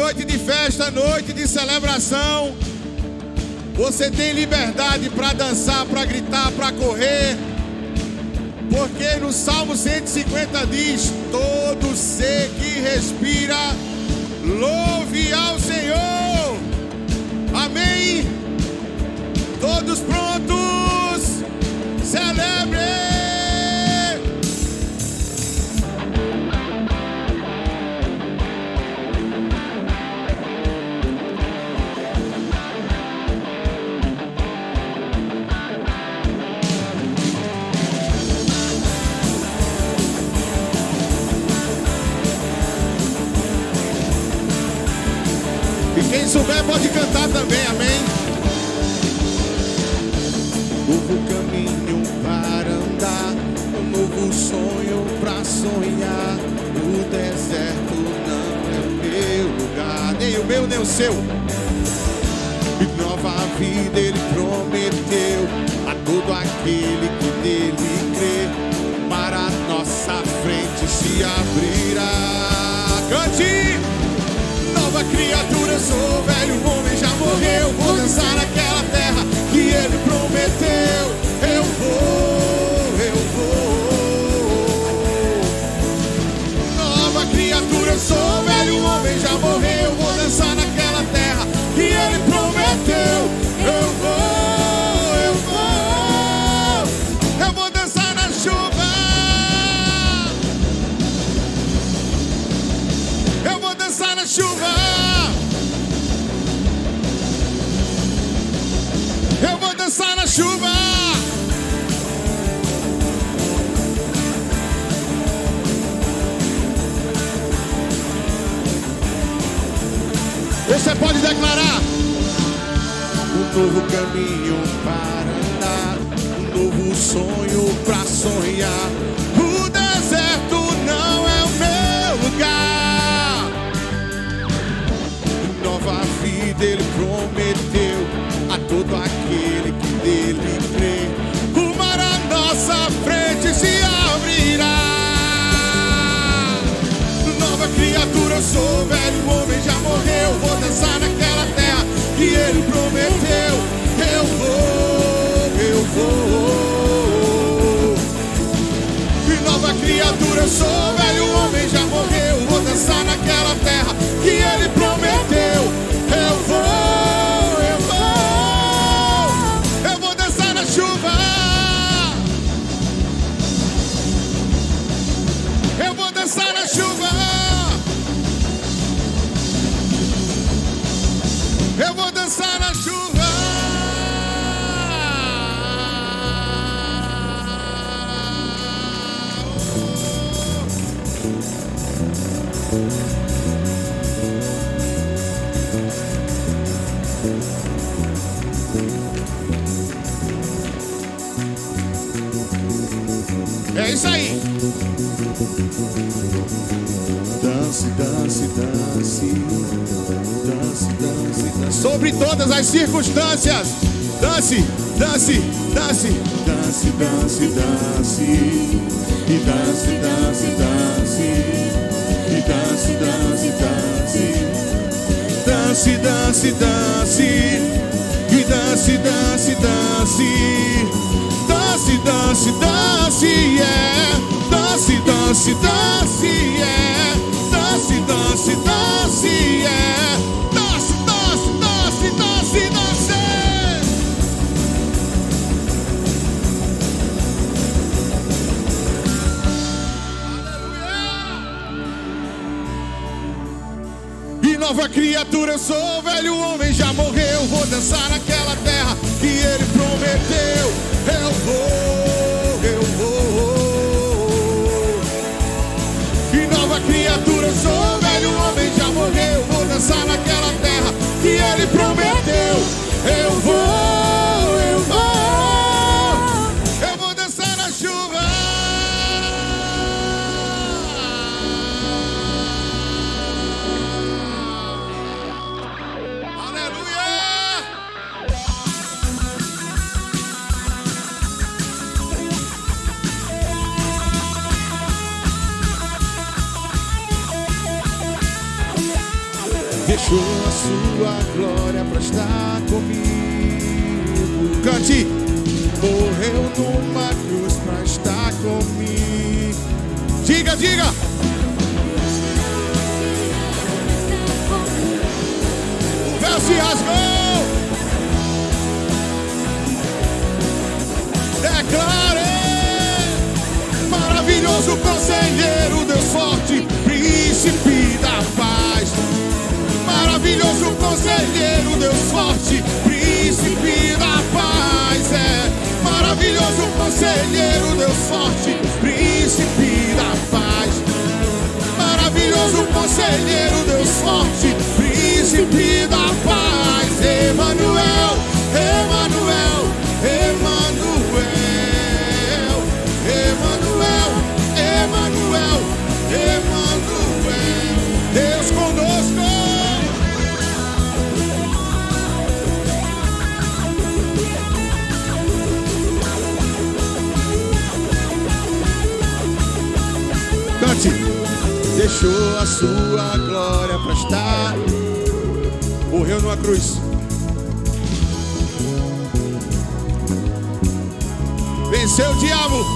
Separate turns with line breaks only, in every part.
noite de festa, noite de celebração. Você tem liberdade para dançar, para gritar, para correr. Porque no Salmo 150 diz: todo ser que respira, louve ao Senhor. Amém? Todos prontos? Celebre! Quem souber pode cantar também, amém? Novo caminho para andar, um novo sonho para sonhar. O deserto não é o meu lugar, nem o meu, nem o seu. E nova vida ele prometeu a todo aquele que nele crê. Para a nossa frente se abrirá. Cante! Nova criatura, sou velho, o homem já morreu. Vou dançar naquela terra que ele prometeu. Eu vou. Nova criatura, sou velho, o homem já morreu. Vou dançar naquela terra que ele prometeu. Eu vou dançar na chuva. Eu vou dançar na chuva. Eu vou dançar na chuva. Você pode declarar: um novo caminho para andar, um novo sonho para sonhar. O deserto não é o meu lugar. Nova vida ele prometeu a todo aquele que dele crê. O mar à nossa frente se abrirá. Nova criatura, eu sou velho, o homem já morreu. Vou dançar naquela terra que ele prometeu. Eu vou. E nova criatura, eu sou velho, o homem já morreu. Vou dançar naquela terra que ele prometeu. Eu vou. Eu vou dançar na chuva. Eu vou dançar na chuva. Eu vou dançar na chuva. É isso aí. Dance, dance, dance. Dance, dance, dance. Sobre todas as circunstâncias. Dance, dance, dance. Dance, dance, dance. E dance, dance, dance. E dance, dance, dance. Dance, dance, dance. E dance, dance, dance. Dance, dance, dance, yeah. Dance, dance, dance, yeah. Dance, dance, dance, yeah. Dance, dance, dance, dance, dance. E nova criatura, eu sou velho, o homem já morreu. Vou dançar naquela terra que ele prometeu. Eu vou. E nova criatura, eu sou velho, o homem já morreu. Vou dançar naquela terra que ele prometeu. Eu vou. Eu vou dançar na chuva. deixou a sua glória pra estar comigo. Cante! Morreu numa cruz pra estar comigo. Diga, diga! O véu se rasgou. Declare! Maravilhoso conselheiro, Deus forte, príncipe da paz. Maravilhoso conselheiro, Deus forte, príncipe da paz. É maravilhoso conselheiro, Deus forte, príncipe da paz. Maravilhoso conselheiro, Deus forte, príncipe da paz. Emanuel, Emanuel, Emanuel, Emanuel, Emanuel, Emanuel, Deus conosco. Cante. Deixou a sua glória pra estar. Morreu numa cruz. Venceu o diabo.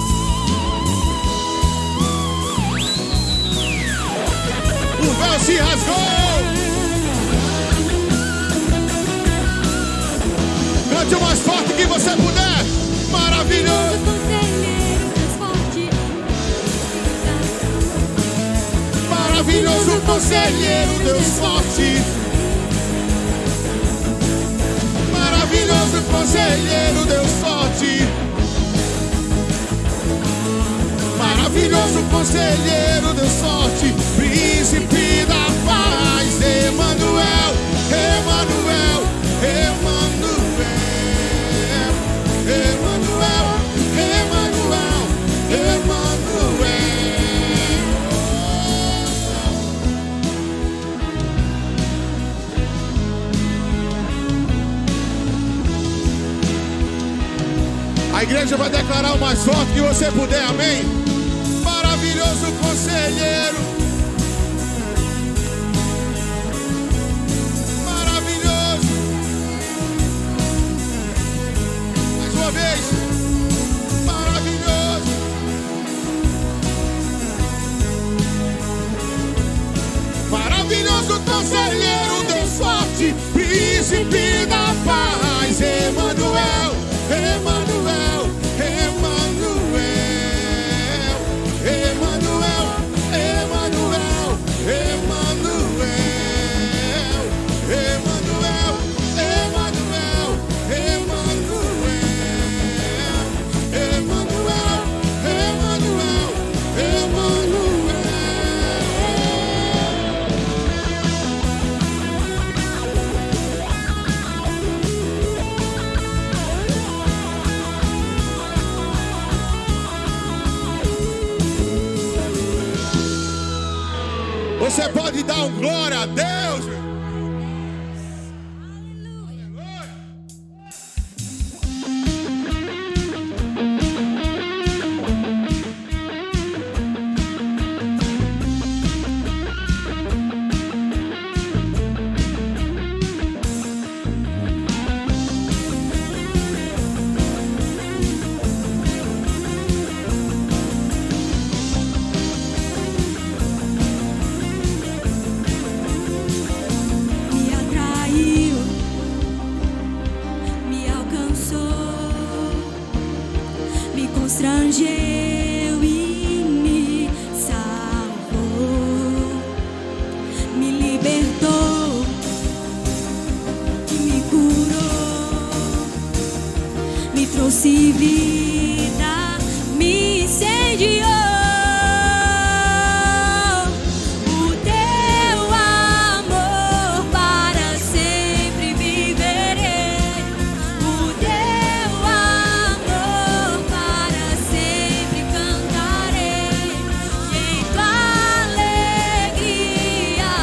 O véu se rasgou. Cante o mais forte que você puder. Maravilhoso. Maravilhoso conselheiro, Deus forte. Maravilhoso conselheiro, Deus forte. Maravilhoso conselheiro, Deus forte, príncipe da paz. Emanuel, Emanuel, Emanuel, Emanuel, Emanuel, Emanuel. A igreja vai declarar o mais forte que você puder, amém? Maravilhoso conselheiro, maravilhoso. Mais uma vez, maravilhoso. Maravilhoso conselheiro, Deus forte, príncipe da paz. Emanuel, Emanuel, Emanuel, Emanuel, Emanuel, Emanuel, Emanuel, Emanuel, Emanuel, Emanuel, Emanuel, Emanuel. Você pode dar um glória a Deus.
Constrangeu e me salvou, me libertou e me curou, me trouxe vida, me incendiou. O teu amor para sempre viverei. O teu amor para sempre cantarei. Em tua alegria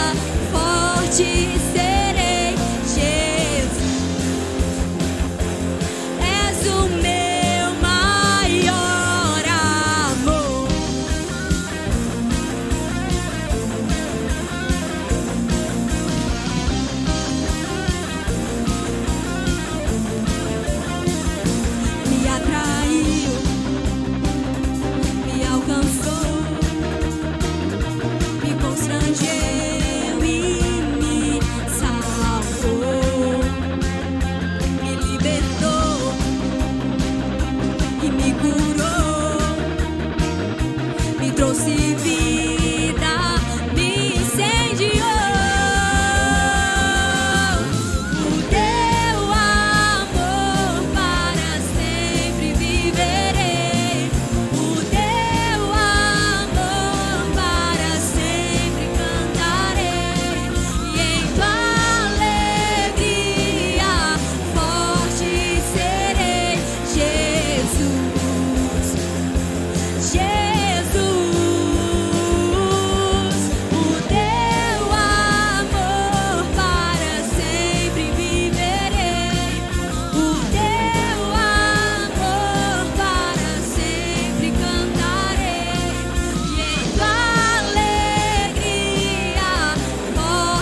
forte serei. Jesus, és o meu maior amor.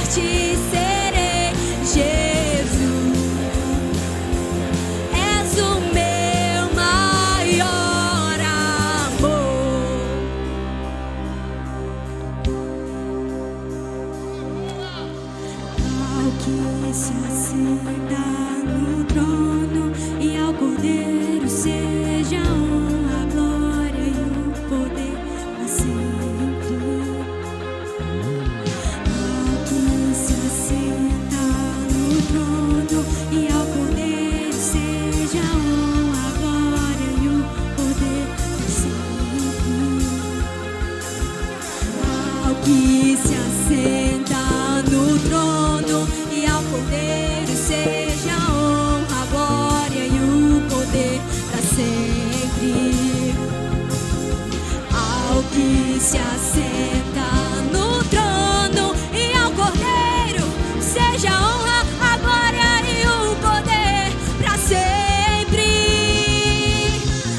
forte serei, Jesus. És o meu maior amor. Ao que se assenta no trono e ao Cordeiro seja a honra, a glória e o poder para sempre. Ao que se assenta no trono e ao Cordeiro seja a honra, a glória e o poder para sempre. Ao que se assenta no trono e ao Cordeiro seja a honra, a glória e o poder para sempre. Ao que se assenta no trono e ao Cordeiro seja a honra, a glória e o poder para sempre.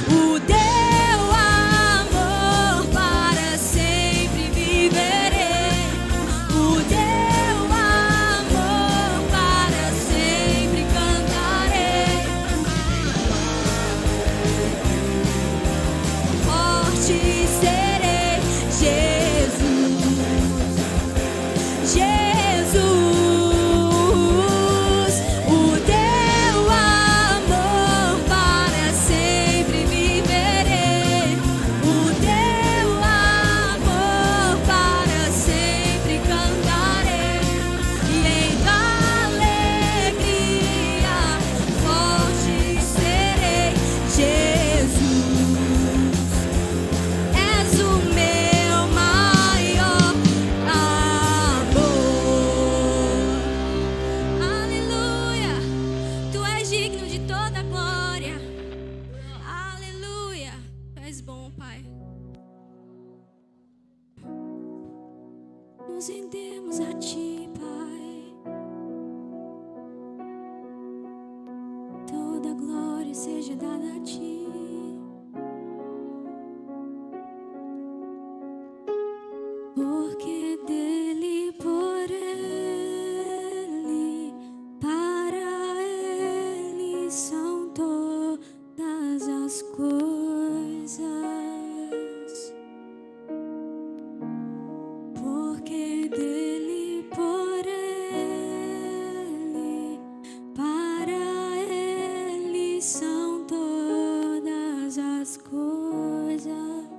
O teu amor para sempre viverei. O teu amor para sempre cantarei. Forte serei, Jesus. Jesus, o teu amor para sempre viverei. O teu amor para sempre cantarei. E em alegria forte serei, Jesus. És o meu maior amor. Aleluia. Tu és digno de toda glória. Aleluia. Tu és bom, Pai. Nos rendemos a Ti, Pai. Toda glória seja dada a Ti. Porque dele, por ele, para ele são todas as coisas. Porque dele, por ele, para ele são todas as coisas.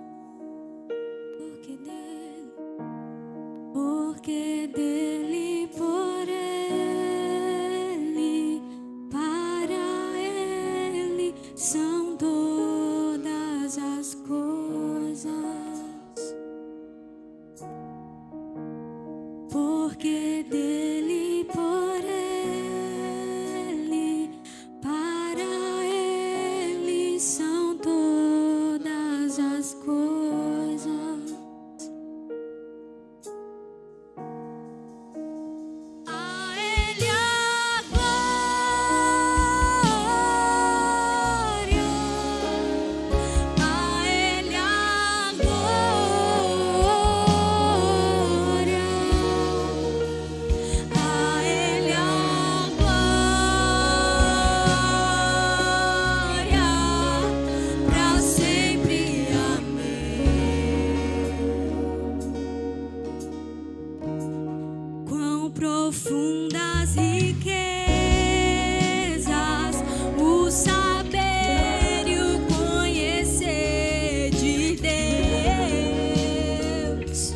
Porque dele, por ele, para ele são todas as coisas. Porque dele, por ele, para ele são todas as coisas. A Ele a glória, a Ele a glória, a Ele a glória, para sempre. Amém. Quão profundas riquezas o saber e o conhecer de Deus.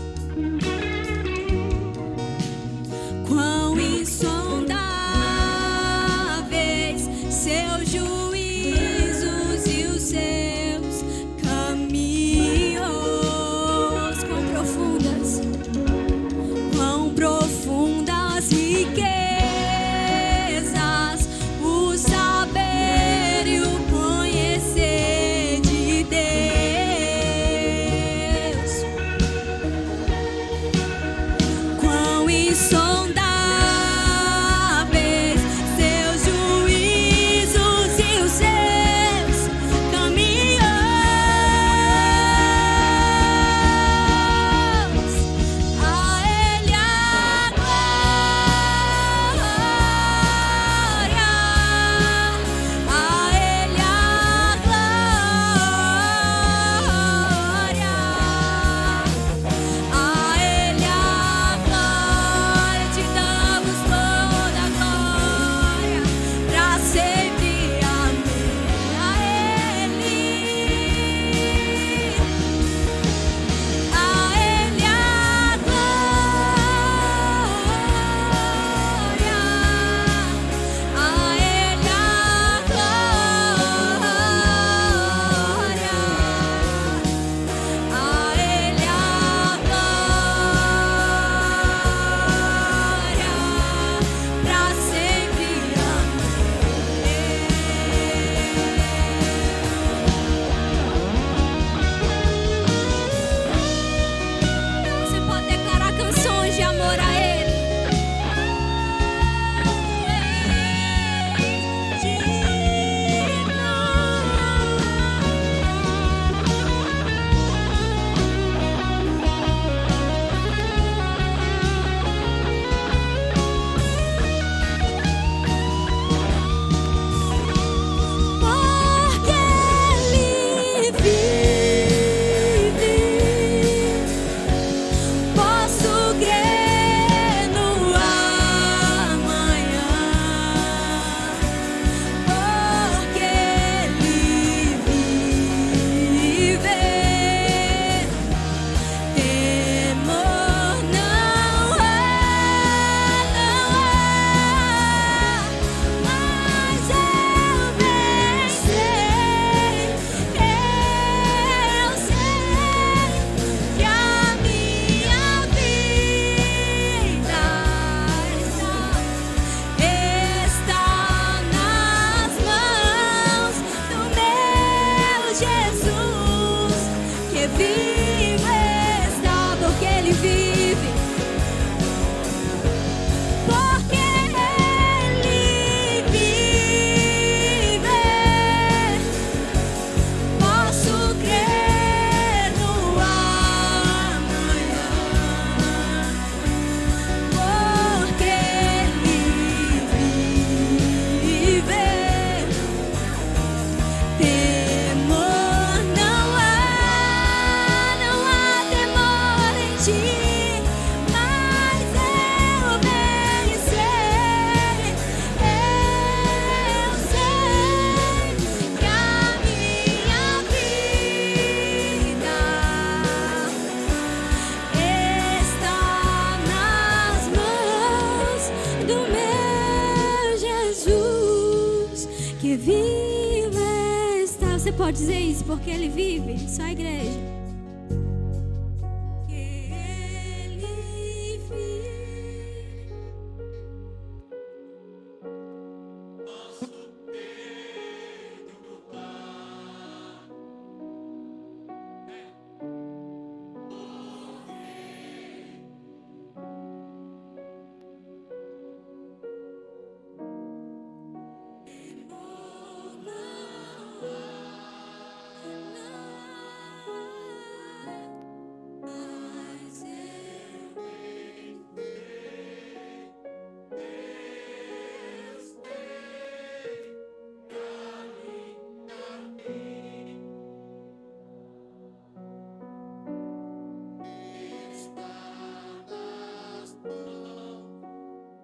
Quão insondáveis seus juízos e os seus caminhos. Quão profundas riquezas do meu Jesus, que vive está. Você pode dizer isso porque Ele vive? Só a igreja.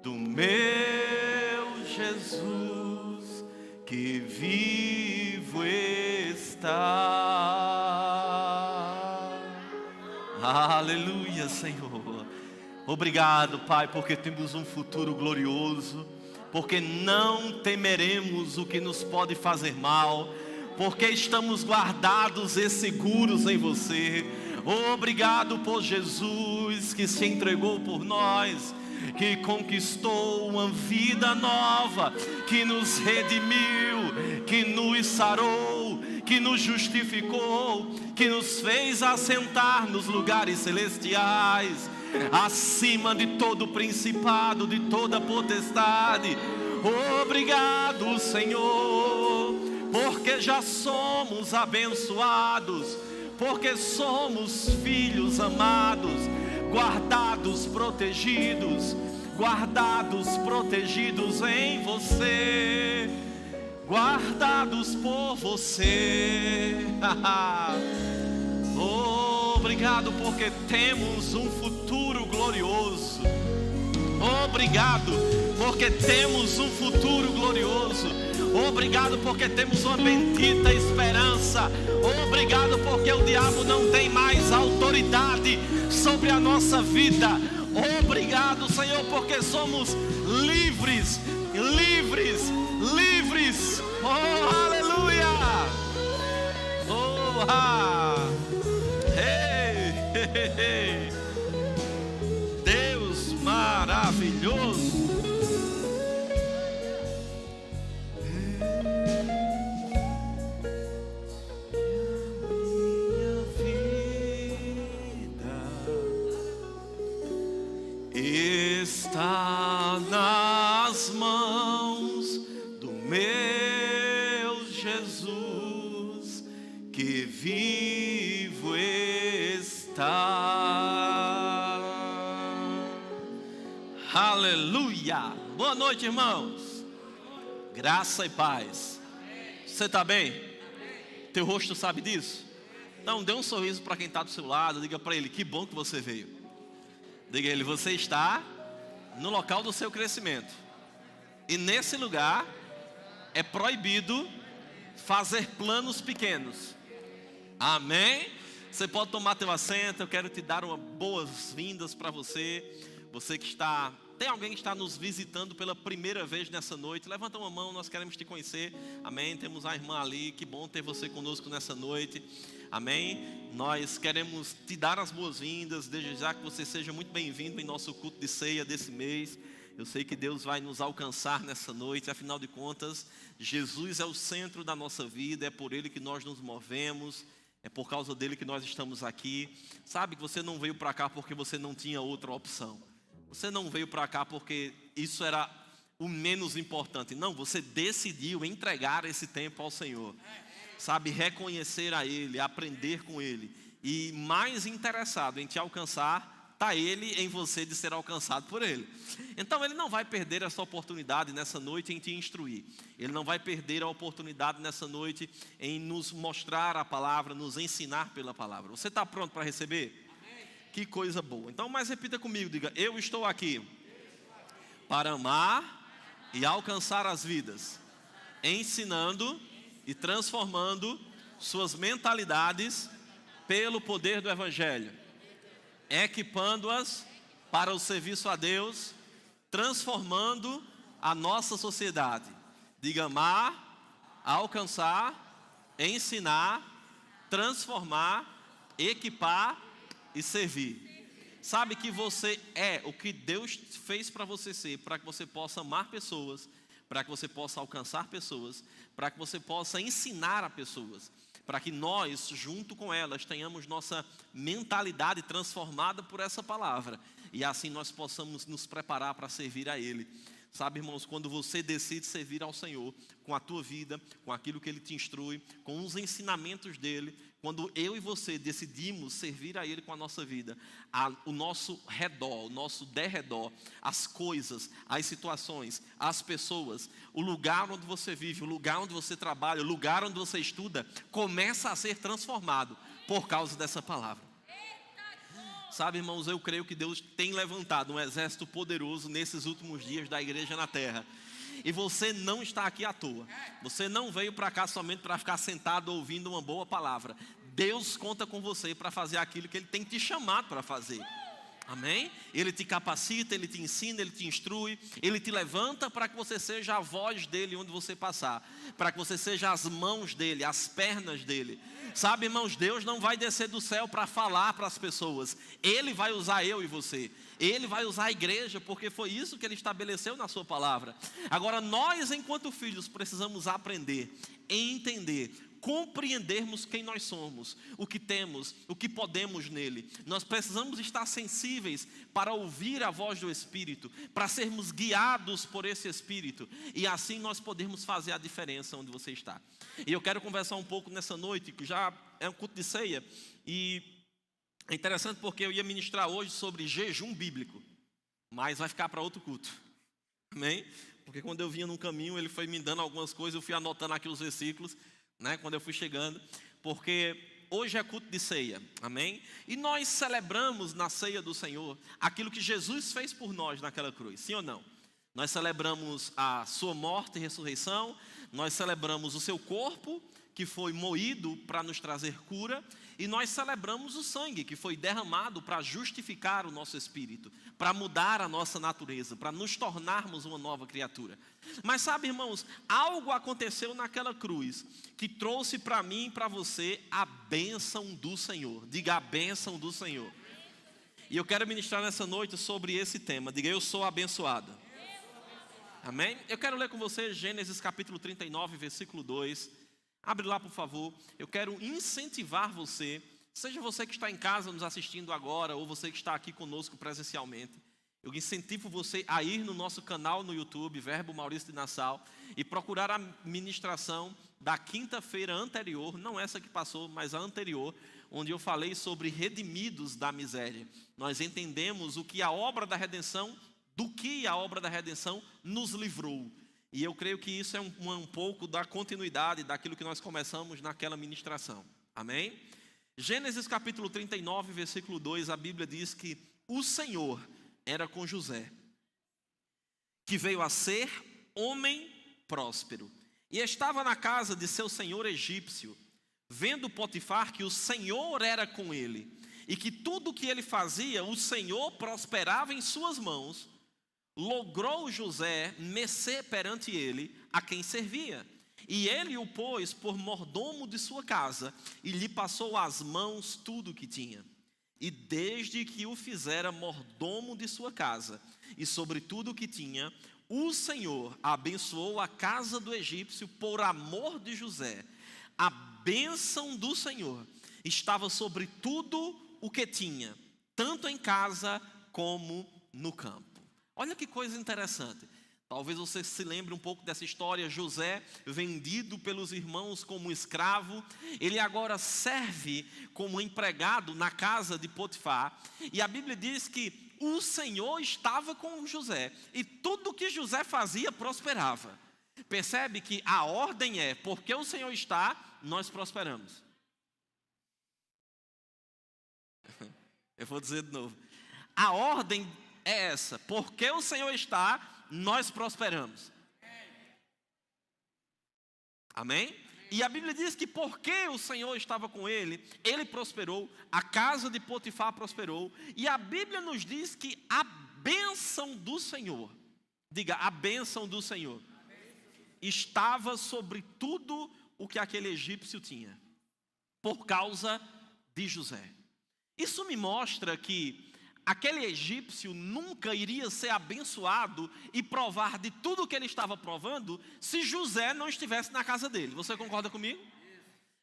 Do meu Jesus que vivo está. Aleluia, Senhor. Obrigado, Pai, porque temos um futuro glorioso, porque não temeremos o que nos pode fazer mal, porque estamos guardados e seguros em você. Obrigado por Jesus que se entregou por nós, que conquistou uma vida nova, que nos redimiu, que nos sarou, que nos justificou, que nos fez assentar nos lugares celestiais, acima de todo principado, de toda potestade. Obrigado, Senhor, porque já somos abençoados, porque somos filhos amados, guardados, protegidos em você, guardados por você. Obrigado porque temos um futuro glorioso. Obrigado porque temos um futuro glorioso. Obrigado porque temos uma bendita esperança. Obrigado porque o diabo não tem mais autoridade sobre a nossa vida. Obrigado, Senhor, porque somos livres, livres, livres. Oh, aleluia. Oh, hey, hey, hey. Deus maravilhoso. Está nas mãos do meu Jesus, que vivo está. Aleluia! Boa noite, irmãos. Graça e paz. Você está bem? Teu rosto sabe disso? Então dê um sorriso para quem está do seu lado. Diga para ele, que bom que você veio. Diga a ele, você está no local do seu crescimento. E nesse lugar é proibido fazer planos pequenos. Amém? Você pode tomar teu assento. Eu quero te dar uma boas-vindas para você. Você que está... Tem alguém que está nos visitando pela primeira vez nessa noite? Levanta uma mão, nós queremos te conhecer. Amém? Temos a irmã ali. Que bom ter você conosco nessa noite. Amém? Nós queremos te dar as boas-vindas, desejar que você seja muito bem-vindo em nosso culto de ceia desse mês. Eu sei que Deus vai nos alcançar nessa noite, afinal de contas, Jesus é o centro da nossa vida, é por Ele que nós nos movemos, é por causa dele que nós estamos aqui. Sabe que você não veio para cá porque você não tinha outra opção. Você não veio para cá porque isso era o menos importante. Não, você decidiu entregar esse tempo ao Senhor. Sabe, reconhecer a Ele, aprender com Ele. E mais interessado em te alcançar, está Ele em você de ser alcançado por Ele. Então Ele não vai perder essa oportunidade nessa noite em te instruir. Ele não vai perder a oportunidade nessa noite em nos mostrar a palavra, nos ensinar pela palavra. Você está pronto para receber? Amém. Que coisa boa. Então, mas repita comigo, diga, eu estou aqui para amar e alcançar as vidas, ensinando e transformando suas mentalidades pelo poder do Evangelho, equipando-as para o serviço a Deus transformando a nossa sociedade. Diga: amar, alcançar, ensinar, transformar, equipar e servir. Sabe que você é o que Deus fez para você ser, para que você possa amar pessoas, para que você possa alcançar pessoas, para que você possa ensinar a pessoas, para que nós, junto com elas, tenhamos nossa mentalidade transformada por essa palavra, e assim nós possamos nos preparar para servir a Ele. Sabe, irmãos, quando você decide servir ao Senhor, com a tua vida, com aquilo que Ele te instrui, com os ensinamentos dEle, quando eu e você decidimos servir a Ele com a nossa vida, o nosso redor, o nosso derredor, as coisas, as situações, as pessoas, o lugar onde você vive, o lugar onde você trabalha, o lugar onde você estuda, começa a ser transformado por causa dessa palavra. Sabe, irmãos, eu creio que Deus tem levantado um exército poderoso nesses últimos dias da igreja na terra. E você não está aqui à toa. Você não veio para cá somente para ficar sentado ouvindo uma boa palavra. Deus conta com você para fazer aquilo que Ele tem te chamado para fazer. Amém? Ele te capacita, Ele te ensina, Ele te instrui, Ele te levanta para que você seja a voz dEle onde você passar, para que você seja as mãos dEle, as pernas dEle. Sabe, irmãos, Deus não vai descer do céu para falar para as pessoas. Ele vai usar eu e você. Ele vai usar a igreja, porque foi isso que Ele estabeleceu na sua palavra. Agora, nós, enquanto filhos, precisamos aprender, entender, compreendermos quem nós somos, o que temos, o que podemos nele. Nós precisamos estar sensíveis para ouvir a voz do Espírito, para sermos guiados por esse Espírito, e assim nós podermos fazer a diferença onde você está. E eu quero conversar um pouco nessa noite, que já é um culto de ceia, e é interessante porque eu ia ministrar hoje sobre jejum bíblico, mas vai ficar para outro culto. Amém? Porque quando eu vinha num caminho, ele foi me dando algumas coisas, eu fui anotando aqui os versículos, quando eu fui chegando, porque hoje é culto de ceia, amém? E nós celebramos na ceia do Senhor aquilo que Jesus fez por nós naquela cruz, sim ou não? Nós celebramos a sua morte e ressurreição, nós celebramos o seu corpo, que foi moído para nos trazer cura, e nós celebramos o sangue que foi derramado para justificar o nosso espírito, para mudar a nossa natureza, para nos tornarmos uma nova criatura. Mas sabe, irmãos, algo aconteceu naquela cruz que trouxe para mim e para você a bênção do Senhor. Diga: a bênção do Senhor. E eu quero ministrar nessa noite sobre esse tema. Diga: eu sou abençoado. Amém? Eu quero ler com você Gênesis capítulo 39, versículo 2. Abre lá, por favor. Eu quero incentivar você, seja você que está em casa nos assistindo agora, ou você que está aqui conosco presencialmente. Eu incentivo você a ir no nosso canal no YouTube, Verbo Maurício de Nassau, e procurar a ministração da quinta-feira anterior, não essa que passou, mas a anterior, onde eu falei sobre redimidos da miséria. Nós entendemos o que a obra da redenção, do que a obra da redenção nos livrou. E eu creio que isso é um pouco da continuidade daquilo que nós começamos naquela ministração. Amém? Gênesis capítulo 39, versículo 2, a Bíblia diz que o Senhor era com José, que veio a ser homem próspero, e estava na casa de seu senhor egípcio. Vendo Potifar que o Senhor era com ele, e que tudo o que ele fazia, o Senhor prosperava em suas mãos, logrou José mercê perante ele a quem servia. E ele o pôs por mordomo de sua casa, e lhe passou às mãos tudo o que tinha. E desde que o fizera mordomo de sua casa, e sobre tudo o que tinha, o Senhor abençoou a casa do egípcio por amor de José. A bênção do Senhor estava sobre tudo o que tinha, tanto em casa como no campo. Olha que coisa interessante. Talvez você se lembre um pouco dessa história. José, vendido pelos irmãos como escravo, ele agora serve como empregado na casa de Potifar. E a Bíblia diz que o Senhor estava com José, e tudo que José fazia prosperava. Percebe que a ordem é: porque o Senhor está, nós prosperamos. Eu vou dizer de novo. A ordem é essa: porque o Senhor está, nós prosperamos. Amém? E a Bíblia diz que porque o Senhor estava com ele, ele prosperou, a casa de Potifar prosperou. E a Bíblia nos diz que a bênção do Senhor Diga, a bênção do Senhor estava sobre tudo o que aquele egípcio tinha, por causa de José. Isso me mostra que aquele egípcio nunca iria ser abençoado e provar de tudo o que ele estava provando se José não estivesse na casa dele. Você concorda comigo?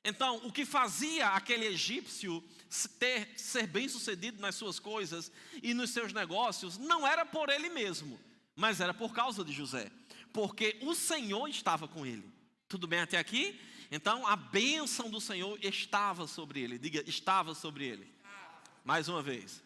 Então, o que fazia aquele egípcio ser bem sucedido nas suas coisas e nos seus negócios não era por ele mesmo, mas era por causa de José, porque o Senhor estava com ele. Tudo bem até aqui? Então, a bênção do Senhor estava sobre ele. Diga, estava sobre ele. Mais uma vez.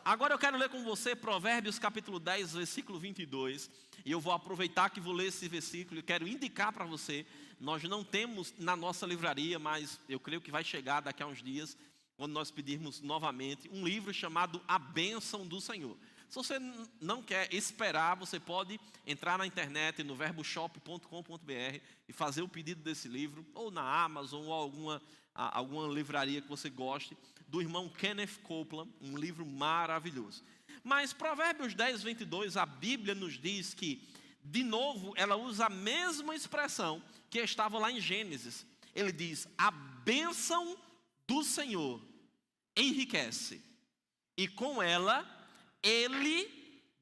Agora eu quero ler com você Provérbios capítulo 10, versículo 22. E eu vou aproveitar que vou ler esse versículo e quero indicar para você. Nós não temos na nossa livraria, mas eu creio que vai chegar daqui a uns dias, quando nós pedirmos novamente, um livro chamado A Bênção do Senhor. Se você não quer esperar, você pode entrar na internet, no verboshop.com.br e fazer o pedido desse livro, ou na Amazon, ou alguma livraria que você goste, do irmão Kenneth Copeland, um livro maravilhoso. Mas Provérbios 10, 22, a Bíblia nos diz que, de novo, ela usa a mesma expressão que estava lá em Gênesis. Ele diz, a bênção do Senhor enriquece, e com ela, Ele,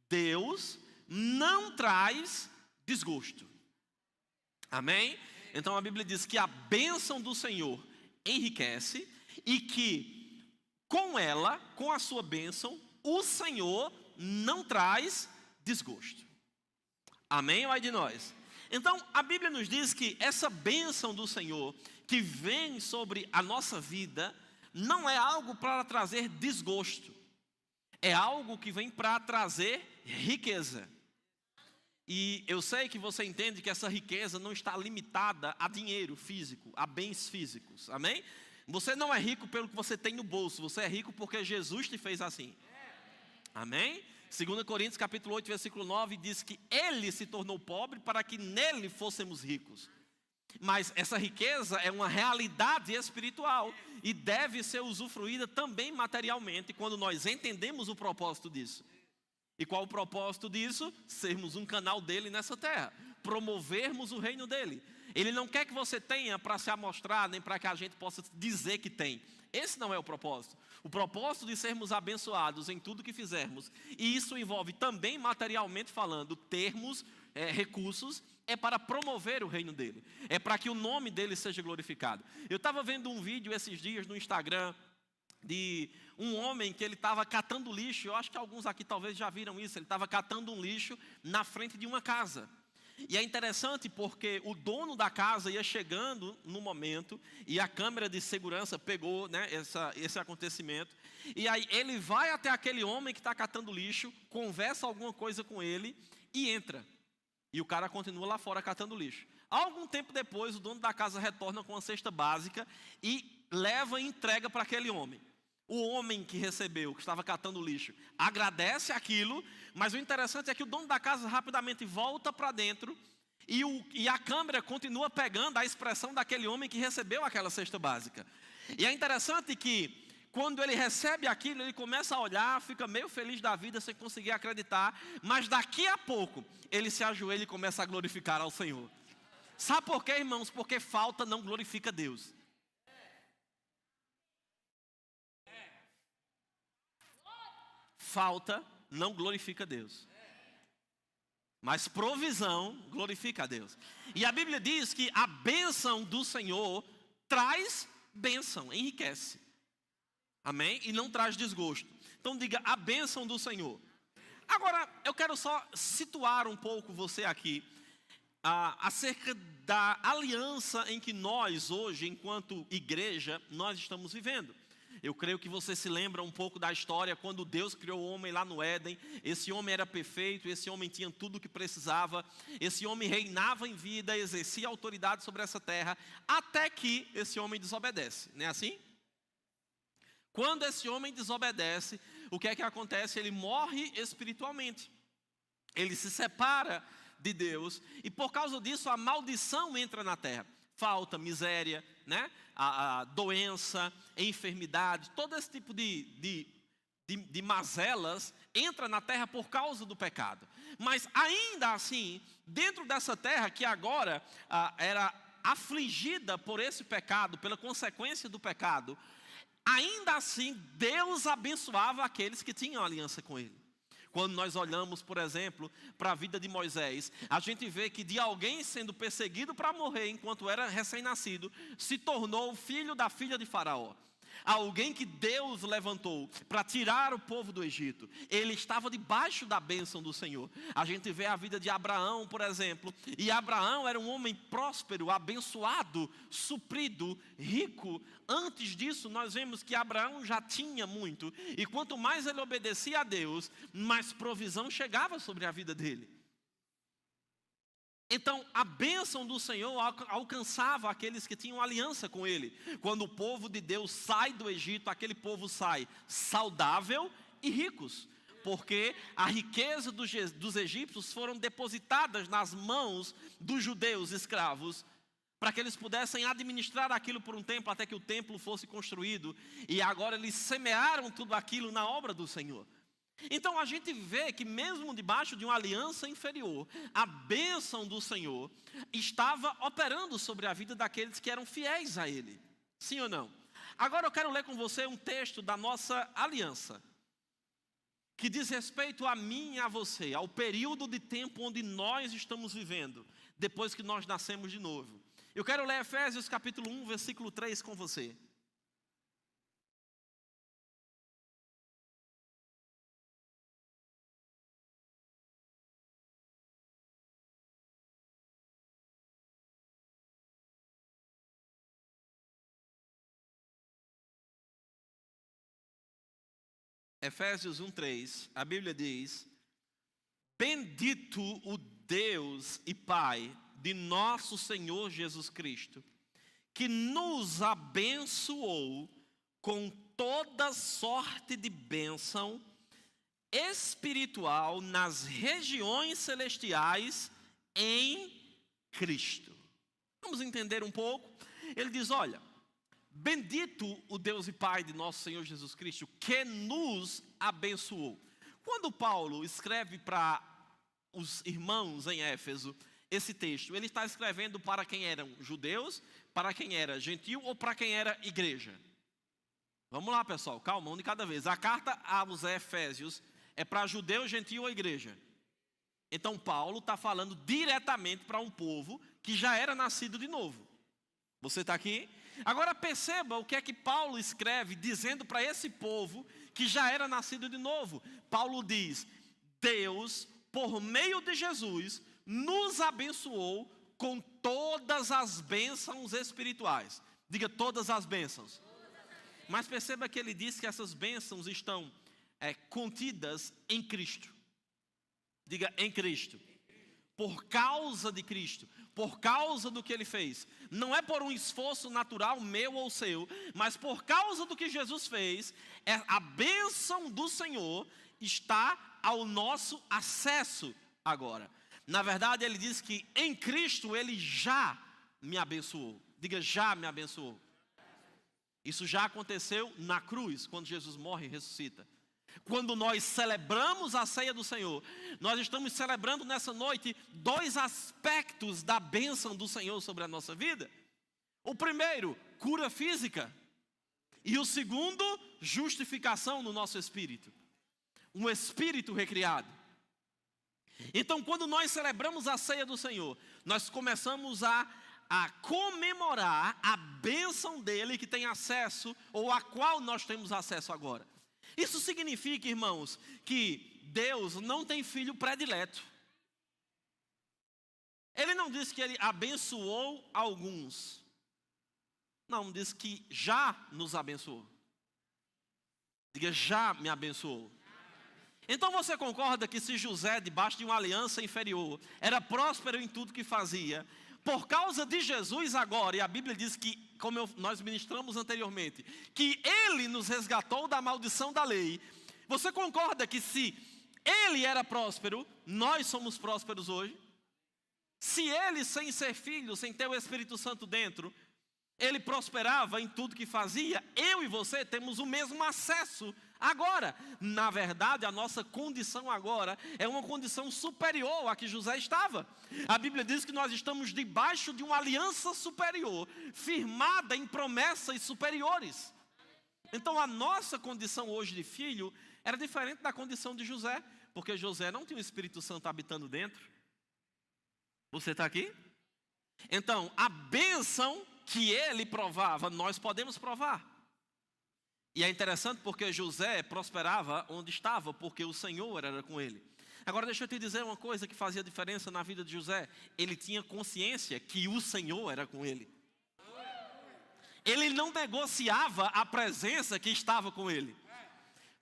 Deus, não traz desgosto. Amém? Então a Bíblia diz que a bênção do Senhor enriquece e que com ela, com a sua bênção, o Senhor não traz desgosto. Amém ou ai de nós? Então a Bíblia nos diz que essa bênção do Senhor que vem sobre a nossa vida não é algo para trazer desgosto. É algo que vem para trazer riqueza. E eu sei que você entende que essa riqueza não está limitada a dinheiro físico, a bens físicos. Amém? Você não é rico pelo que você tem no bolso. Você é rico porque Jesus te fez assim. Amém? 2 Coríntios capítulo 8, versículo 9 diz que Ele se tornou pobre para que nele fôssemos ricos. Mas essa riqueza é uma realidade espiritual e deve ser usufruída também materialmente quando nós entendemos o propósito disso. E qual o propósito disso? Sermos um canal dele nessa terra, promovermos o reino dele. Ele não quer que você tenha para se amostrar, nem para que a gente possa dizer que tem. Esse não é o propósito. O propósito de sermos abençoados em tudo que fizermos, e isso envolve também materialmente falando, termos, recursos, é para promover o reino dele. É para que o nome dele seja glorificado. Eu estava vendo um vídeo esses dias no Instagram de um homem que ele estava catando lixo. Eu acho que alguns aqui talvez já viram isso. Ele estava catando um lixo na frente de uma casa. E é interessante porque o dono da casa ia chegando no momento e a câmera de segurança pegou, né, esse acontecimento. E aí ele vai até aquele homem que está catando lixo, conversa alguma coisa com ele e entra. E o cara continua lá fora catando lixo. Algum tempo depois, o dono da casa retorna com uma cesta básica e leva e entrega para aquele homem. O homem que recebeu, que estava catando lixo, agradece aquilo, mas o interessante é que o dono da casa rapidamente volta para dentro e a câmera continua pegando a expressão daquele homem que recebeu aquela cesta básica. E é interessante que quando ele recebe aquilo, ele começa a olhar, fica meio feliz da vida sem conseguir acreditar, mas daqui a pouco ele se ajoelha e começa a glorificar ao Senhor. Sabe por quê, irmãos? Porque falta não glorifica Deus. Falta não glorifica Deus, mas provisão glorifica a Deus. E a Bíblia diz que a bênção do Senhor traz bênção, enriquece. Amém? E não traz desgosto. Então diga, a bênção do Senhor. Agora, eu quero só situar um pouco você aqui acerca da aliança em que nós hoje, enquanto igreja, nós estamos vivendo. Eu creio que você se lembra um pouco da história quando Deus criou o homem lá no Éden. Esse homem era perfeito, esse homem tinha tudo o que precisava. Esse homem reinava em vida, exercia autoridade sobre essa terra, até que esse homem desobedece. Não é assim? Quando esse homem desobedece, o que é que acontece? Ele morre espiritualmente. Ele se separa de Deus e por causa disso a maldição entra na terra. Falta, miséria, né? A doença, a enfermidade, todo esse tipo de de mazelas entra na terra por causa do pecado. Mas ainda assim, dentro dessa terra que agora era afligida por esse pecado, pela consequência do pecado, ainda assim Deus abençoava aqueles que tinham aliança com Ele. Quando nós olhamos, por exemplo, para a vida de Moisés, a gente vê que de alguém sendo perseguido para morrer enquanto era recém-nascido, se tornou filho da filha de Faraó. Alguém que Deus levantou para tirar o povo do Egito. Ele estava debaixo da bênção do Senhor. A gente vê a vida de Abraão, por exemplo. E Abraão era um homem próspero, abençoado, suprido, rico. Antes disso, nós vemos que Abraão já tinha muito. E quanto mais ele obedecia a Deus, mais provisão chegava sobre a vida dele. Então, a bênção do Senhor alcançava aqueles que tinham aliança com Ele. Quando o povo de Deus sai do Egito, aquele povo sai saudável e ricos. Porque a riqueza dos egípcios foram depositadas nas mãos dos judeus escravos, para que eles pudessem administrar aquilo por um tempo, até que o templo fosse construído. E agora eles semearam tudo aquilo na obra do Senhor. Então a gente vê que mesmo debaixo de uma aliança inferior, a bênção do Senhor estava operando sobre a vida daqueles que eram fiéis a Ele. Sim ou não? Agora eu quero ler com você um texto da nossa aliança, que diz respeito a mim e a você, ao período de tempo onde nós estamos vivendo, depois que nós nascemos de novo. Eu quero ler Efésios capítulo 1, versículo 3 com você. Efésios 1:3, a Bíblia diz: bendito o Deus e Pai de nosso Senhor Jesus Cristo, que nos abençoou com toda sorte de bênção espiritual nas regiões celestiais em Cristo. Vamos entender um pouco? Ele diz, olha, bendito o Deus e Pai de nosso Senhor Jesus Cristo, que nos abençoou. Quando Paulo escreve para os irmãos em Éfeso esse texto, ele está escrevendo para quem eram judeus, para quem era gentil ou para quem era igreja? Vamos lá, pessoal, calma, um de cada vez. A carta aos Efésios é para judeu, gentil ou igreja? Então Paulo está falando diretamente para um povo que já era nascido de novo. Você está aqui? Agora perceba o que é que Paulo escreve dizendo para esse povo que já era nascido de novo. Paulo diz, Deus, por meio de Jesus, nos abençoou com todas as bênçãos espirituais. Diga, todas as bênçãos. Mas perceba que ele diz que essas bênçãos estão contidas em Cristo. Diga, em Cristo. Por causa de Cristo, por causa do que Ele fez. Não é por um esforço natural meu ou seu, mas por causa do que Jesus fez, a bênção do Senhor está ao nosso acesso agora. Na verdade, Ele diz que em Cristo Ele já me abençoou. Diga, já me abençoou. Isso já aconteceu na cruz, quando Jesus morre e ressuscita. Quando nós celebramos a ceia do Senhor, nós estamos celebrando nessa noite dois aspectos da bênção do Senhor sobre a nossa vida. O primeiro, cura física. E o segundo, justificação no nosso espírito. Um espírito recriado. Então, quando nós celebramos a ceia do Senhor, nós começamos a comemorar a bênção dele que tem acesso, ou a qual nós temos acesso agora. Isso significa, irmãos, que Deus não tem filho predileto. Ele não diz que Ele abençoou alguns. Não, diz que já nos abençoou. Diga, já me abençoou. Então você concorda que se José, debaixo de uma aliança inferior, era próspero em tudo que fazia, por causa de Jesus agora, e a Bíblia diz que, como nós ministramos anteriormente, que Ele nos resgatou da maldição da lei. Você concorda que se Ele era próspero, nós somos prósperos hoje? Se Ele, sem ser filho, sem ter o Espírito Santo dentro, Ele prosperava em tudo que fazia. Eu e você temos o mesmo acesso agora. Na verdade, a nossa condição agora é uma condição superior à que José estava. A Bíblia diz que nós estamos debaixo de uma aliança superior, firmada em promessas superiores. Então a nossa condição hoje de filho era diferente da condição de José, porque José não tinha o Espírito Santo habitando dentro. Você está aqui? Então a bênção que ele provava, nós podemos provar. E é interessante porque José prosperava onde estava, porque o Senhor era com ele. Agora deixa eu te dizer uma coisa que fazia diferença na vida de José. Ele tinha consciência que o Senhor era com ele. Ele não negociava a presença que estava com ele.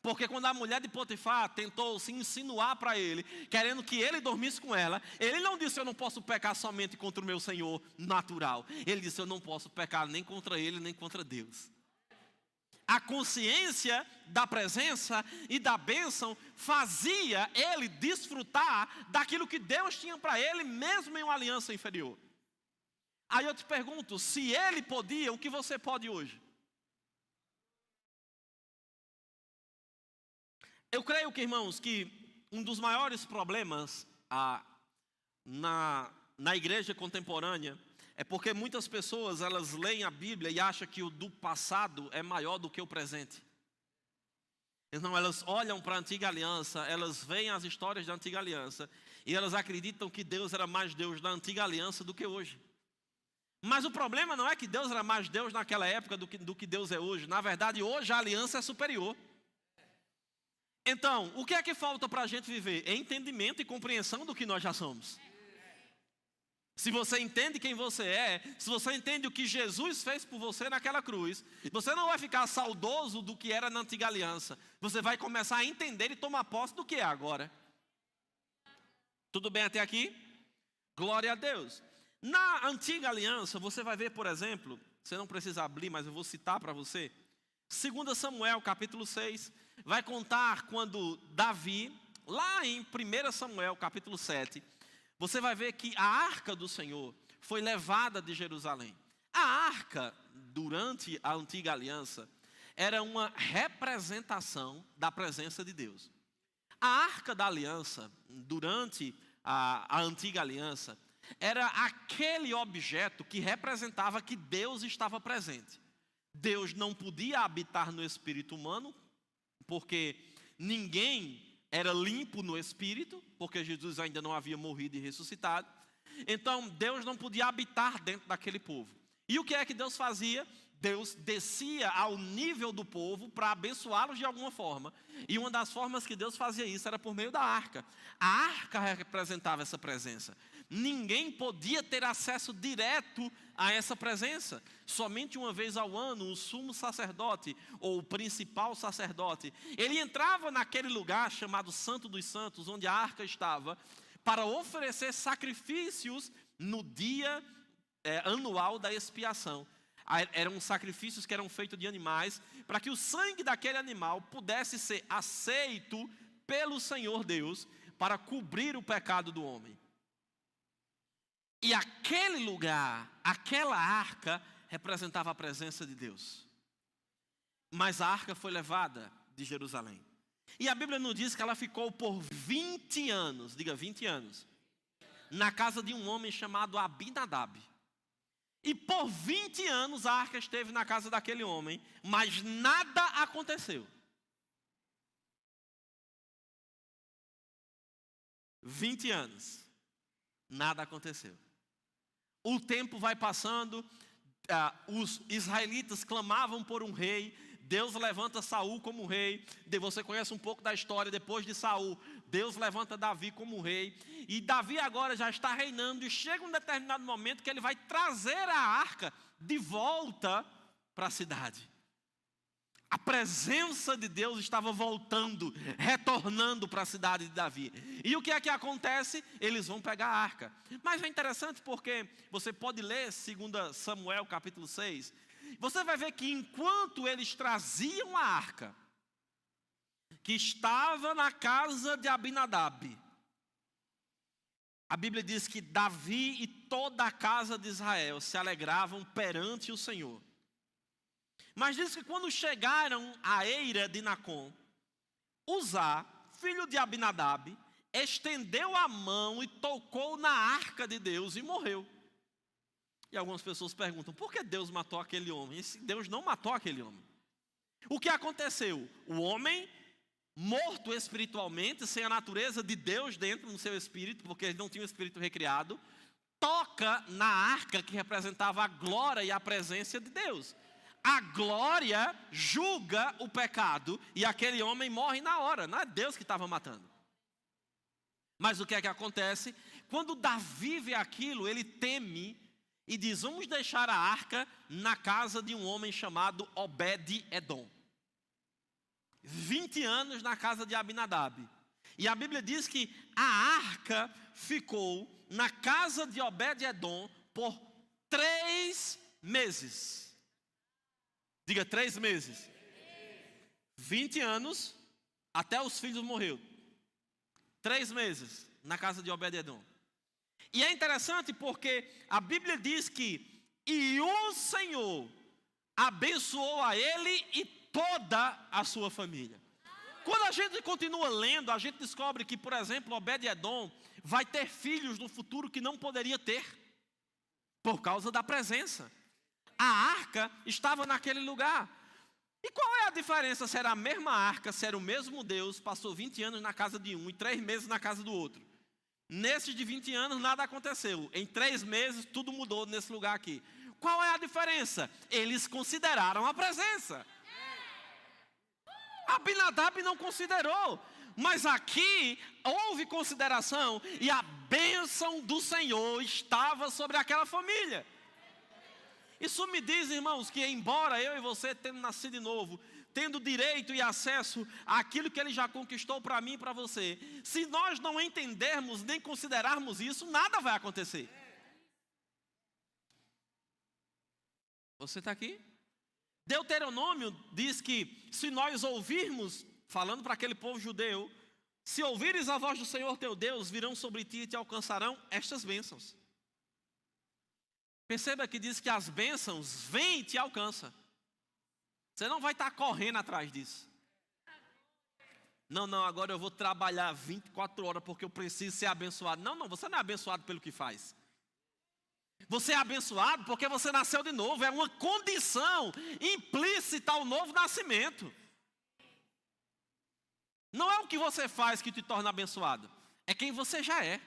Porque quando a mulher de Potifar tentou se insinuar para ele, querendo que ele dormisse com ela, ele não disse: eu não posso pecar somente contra o meu Senhor natural. Ele disse: eu não posso pecar nem contra ele, nem contra Deus. A consciência da presença e da bênção fazia ele desfrutar daquilo que Deus tinha para ele, mesmo em uma aliança inferior. Aí eu te pergunto, se ele podia, o que você pode hoje? Eu creio que, irmãos, que um dos maiores problemas na igreja contemporânea é porque muitas pessoas, elas leem a Bíblia e acham que o do passado é maior do que o presente. Então elas olham para a antiga aliança, elas veem as histórias da antiga aliança e elas acreditam que Deus era mais Deus na antiga aliança do que hoje. Mas o problema não é que Deus era mais Deus naquela época do que Deus é hoje. Na verdade, hoje a aliança é superior. Então, o que é que falta para a gente viver? É entendimento e compreensão do que nós já somos. Se você entende quem você é, se você entende o que Jesus fez por você naquela cruz, você não vai ficar saudoso do que era na antiga aliança. Você vai começar a entender e tomar posse do que é agora. Tudo bem até aqui? Glória a Deus. Na antiga aliança, você vai ver, por exemplo, você não precisa abrir, mas eu vou citar para você. 2 Samuel, capítulo 6, vai contar quando Davi, lá em 1 Samuel, capítulo 7, você vai ver que a arca do Senhor foi levada de Jerusalém. A arca, durante a antiga aliança, era uma representação da presença de Deus. A arca da aliança, durante a antiga aliança, era aquele objeto que representava que Deus estava presente. Deus não podia habitar no espírito humano, porque ninguém era limpo no espírito, porque Jesus ainda não havia morrido e ressuscitado. Então Deus não podia habitar dentro daquele povo. E o que é que Deus fazia? Deus descia ao nível do povo para abençoá-los de alguma forma. E uma das formas que Deus fazia isso era por meio da arca. A arca representava essa presença. Ninguém podia ter acesso direto a essa presença. Somente uma vez ao ano, o sumo sacerdote, ou o principal sacerdote, ele entrava naquele lugar chamado Santo dos Santos, onde a arca estava, para oferecer sacrifícios no dia anual da expiação. Eram sacrifícios que eram feitos de animais, para que o sangue daquele animal pudesse ser aceito pelo Senhor Deus, para cobrir o pecado do homem. E aquele lugar, aquela arca, representava a presença de Deus. Mas a arca foi levada de Jerusalém. E a Bíblia nos diz que ela ficou por 20 anos, diga 20 anos, na casa de um homem chamado Abinadab. E por 20 anos a arca esteve na casa daquele homem, mas nada aconteceu. 20 anos, nada aconteceu. O tempo vai passando, os israelitas clamavam por um rei, Deus levanta Saul como rei. Você conhece um pouco da história. Depois de Saul, Deus levanta Davi como rei, e Davi agora já está reinando, e chega um determinado momento que ele vai trazer a arca de volta para a cidade. A presença de Deus estava voltando, retornando para a cidade de Davi. E o que é que acontece? Eles vão pegar a arca. Mas é interessante porque você pode ler 2 Samuel capítulo 6. Você vai ver que enquanto eles traziam a arca, que estava na casa de Abinadab, A Bíblia diz que Davi e toda a casa de Israel se alegravam perante o Senhor. Mas diz que quando chegaram à eira de Nacon, Uzá, filho de Abinadab, estendeu a mão e tocou na arca de Deus e morreu. E algumas pessoas perguntam, por que Deus matou aquele homem? Deus não matou aquele homem. O que aconteceu? O homem, morto espiritualmente, sem a natureza de Deus dentro do seu espírito, porque ele não tinha o espírito recriado, toca na arca que representava a glória e a presença de Deus. A glória julga o pecado e aquele homem morre na hora. Não é Deus que estava matando. Mas o que é que acontece? Quando Davi vê aquilo, ele teme e diz, vamos deixar a arca na casa de um homem chamado Obed-Edom. 20 anos na casa de Abinadab. E a Bíblia diz que a arca ficou na casa de Obed-Edom por 3 meses. Diga 3 meses. 20 anos, até os filhos morreram. 3 meses na casa de Obed-Edom. E é interessante porque a Bíblia diz que e o Senhor abençoou a ele e toda a sua família. Quando a gente continua lendo, a gente descobre que, por exemplo, Obed-Edom vai ter filhos no futuro que não poderia ter, por causa da presença. A arca estava naquele lugar. E qual é a diferença? Se era a mesma arca, se era o mesmo Deus, passou 20 anos na casa de um e 3 meses na casa do outro. Nesses de 20 anos nada aconteceu. Em 3 meses tudo mudou nesse lugar aqui. Qual é a diferença? Eles consideraram a presença. Abinadab não considerou. Mas aqui houve consideração e a bênção do Senhor estava sobre aquela família. Isso me diz, irmãos, que embora eu e você, tendo nascido de novo, tendo direito e acesso àquilo que Ele já conquistou para mim e para você, se nós não entendermos nem considerarmos isso, nada vai acontecer. Você está aqui? Deuteronômio diz que se nós ouvirmos, falando para aquele povo judeu, se ouvires a voz do Senhor teu Deus, virão sobre ti e te alcançarão estas bênçãos. Perceba que diz que as bênçãos vêm e te alcançam. Você não vai estar correndo atrás disso. Não, agora eu vou trabalhar 24 horas porque eu preciso ser abençoado. Não, você não é abençoado pelo que faz. Você é abençoado porque você nasceu de novo. É uma condição implícita ao novo nascimento. Não é o que você faz que te torna abençoado. É quem você já é.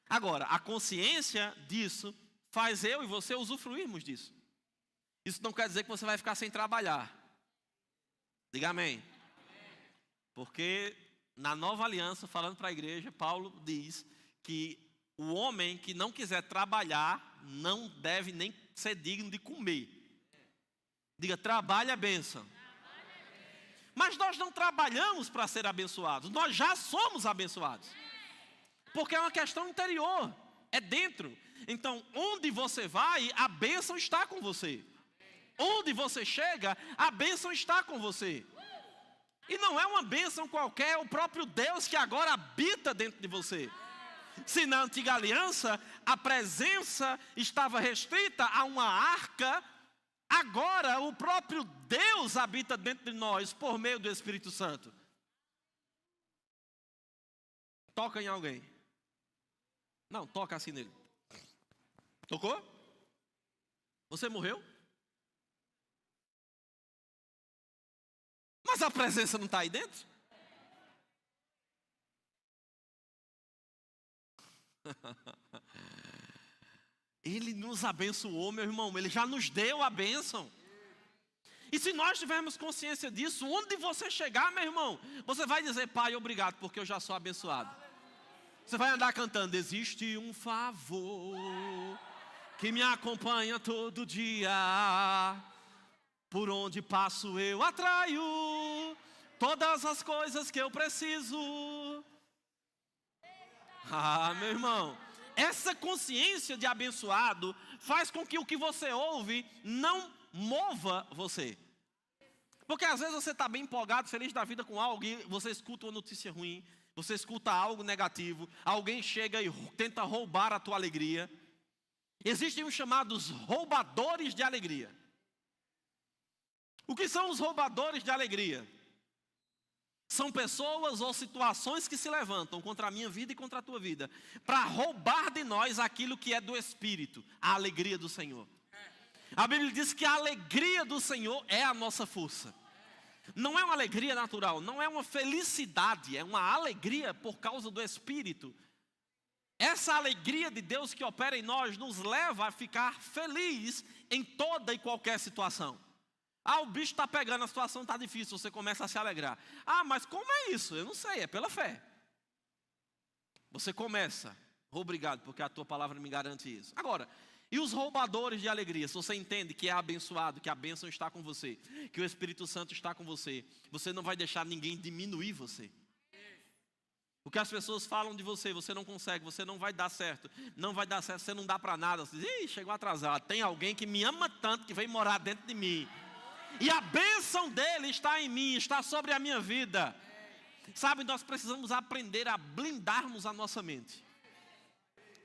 Agora, a consciência disso faz eu e você usufruirmos disso. Isso não quer dizer que você vai ficar sem trabalhar. Diga amém. Porque na nova aliança, falando para a igreja, Paulo diz que o homem que não quiser trabalhar não deve nem ser digno de comer. Diga, trabalho é bênção. Mas nós não trabalhamos para ser abençoados. Nós já somos abençoados. Porque é uma questão interior. É dentro. Então, onde você vai, a bênção está com você. Onde você chega, a bênção está com você. E não é uma bênção qualquer, é o próprio Deus que agora habita dentro de você. Se na antiga aliança a presença estava restrita a uma arca, agora o próprio Deus habita dentro de nós por meio do Espírito Santo. Toca em alguém. Não, toca assim nele. Tocou? Você morreu? Mas a presença não está aí dentro? Ele nos abençoou, meu irmão. Ele já nos deu a bênção. E se nós tivermos consciência disso, onde você chegar, meu irmão, você vai dizer, Pai, obrigado, porque eu já sou abençoado. Você vai andar cantando, existe um favor que me acompanha todo dia. Por onde passo eu atraio todas as coisas que eu preciso. Meu irmão, essa consciência de abençoado faz com que o que você ouve não mova você. Porque às vezes você está bem empolgado, feliz da vida com algo e você escuta uma notícia ruim. você escuta algo negativo, alguém chega e tenta roubar a tua alegria. Existem os chamados roubadores de alegria. O que são os roubadores de alegria? São pessoas ou situações que se levantam contra a minha vida e contra a tua vida, para roubar de nós aquilo que é do Espírito, a alegria do Senhor. A Bíblia diz que a alegria do Senhor é a nossa força. Não é uma alegria natural, não é uma felicidade, é uma alegria por causa do Espírito. Essa alegria de Deus que opera em nós nos leva a ficar feliz em toda e qualquer situação. O bicho está pegando, a situação está difícil, você começa a se alegrar. Mas como é isso? Eu não sei, é pela fé. Você começa, obrigado, porque a tua palavra me garante isso. Agora, e os roubadores de alegria? Se você entende que é abençoado, que a bênção está com você, que o Espírito Santo está com você, você não vai deixar ninguém diminuir você. O que as pessoas falam de você, você não consegue, você não vai dar certo, você não dá para nada. Você diz, chegou atrasado, tem alguém que me ama tanto, que vem morar dentro de mim. E a bênção dele está em mim, está sobre a minha vida. Sabe, nós precisamos aprender a blindarmos a nossa mente.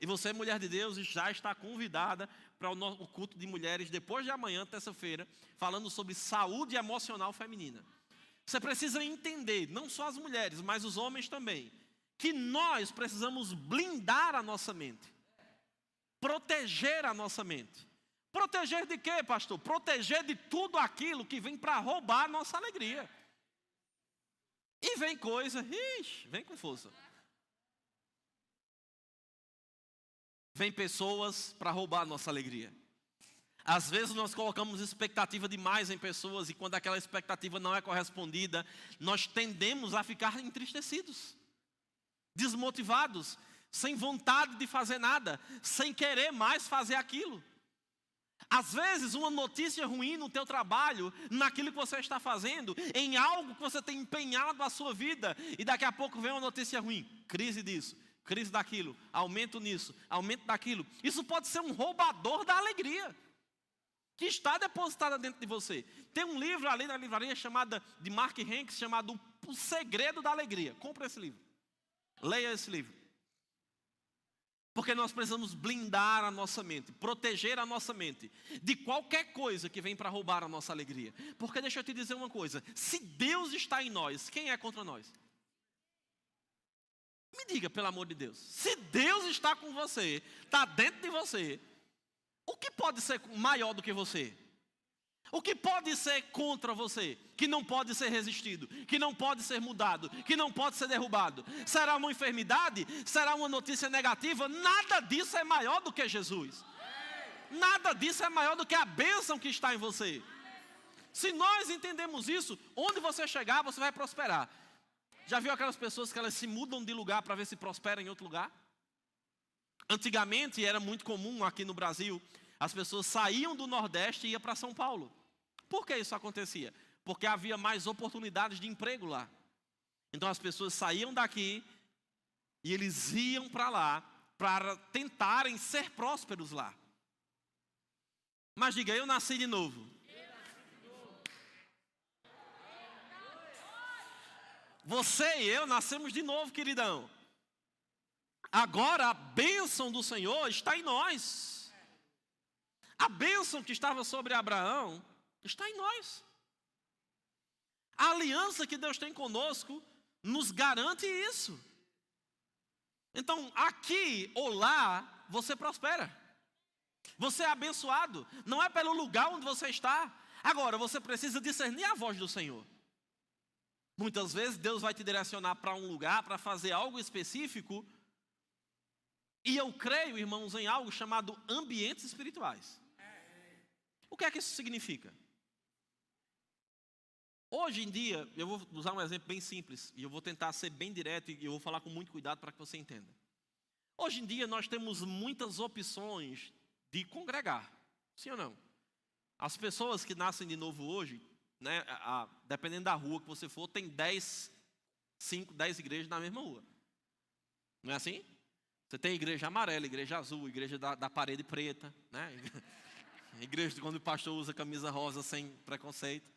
E você, mulher de Deus, já está convidada para o culto de mulheres depois de amanhã, terça-feira, falando sobre saúde emocional feminina. Você precisa entender, não só as mulheres, mas os homens também, que nós precisamos blindar a nossa mente, proteger a nossa mente. Proteger de quê, pastor? Proteger de tudo aquilo que vem para roubar a nossa alegria. E vem coisa, vem com força. Vem pessoas para roubar a nossa alegria. Às vezes nós colocamos expectativa demais em pessoas e quando aquela expectativa não é correspondida, nós tendemos a ficar entristecidos, desmotivados, sem vontade de fazer nada, sem querer mais fazer aquilo. Às vezes uma notícia ruim no teu trabalho, naquilo que você está fazendo, em algo que você tem empenhado a sua vida, e daqui a pouco vem uma notícia ruim, crise disso, crise daquilo, aumento nisso, aumento daquilo. Isso pode ser um roubador da alegria, que está depositada dentro de você. Tem um livro ali na livraria de Mark Hanks, chamado O Segredo da Alegria. Compre esse livro, leia esse livro. Porque nós precisamos blindar a nossa mente, proteger a nossa mente de qualquer coisa que vem para roubar a nossa alegria. Porque deixa eu te dizer uma coisa, se Deus está em nós, quem é contra nós? Me diga, pelo amor de Deus, se Deus está com você, está dentro de você, o que pode ser maior do que você? O que pode ser contra você, que não pode ser resistido, que não pode ser mudado, que não pode ser derrubado? Será uma enfermidade? Será uma notícia negativa? Nada disso é maior do que Jesus. Nada disso é maior do que a bênção que está em você. Se nós entendemos isso, onde você chegar, você vai prosperar. Já viu aquelas pessoas que elas se mudam de lugar para ver se prosperam em outro lugar? Antigamente era muito comum aqui no Brasil, as pessoas saíam do Nordeste e iam para São Paulo. Por que isso acontecia? Porque havia mais oportunidades de emprego lá. Então as pessoas saíam daqui e eles iam para lá para tentarem ser prósperos lá. Mas diga, eu nasci de novo. Você e eu nascemos de novo, queridão. Agora a bênção do Senhor está em nós. A bênção que estava sobre Abraão está em nós. A aliança que Deus tem conosco nos garante isso. Então, aqui ou lá, você prospera. Você é abençoado. Não é pelo lugar onde você está. Agora, você precisa discernir a voz do Senhor. Muitas vezes, Deus vai te direcionar para um lugar, para fazer algo específico. E eu creio, irmãos, em algo chamado ambientes espirituais. O que é que isso significa? Hoje em dia, eu vou usar um exemplo bem simples, e eu vou tentar ser bem direto, e eu vou falar com muito cuidado para que você entenda. Hoje em dia, nós temos muitas opções de congregar, sim ou não? As pessoas que nascem de novo hoje, né, dependendo da rua que você for, tem 10 igrejas na mesma rua. Não é assim? Você tem igreja amarela, igreja azul, igreja da parede preta, né? Igreja quando o pastor usa camisa rosa sem preconceito.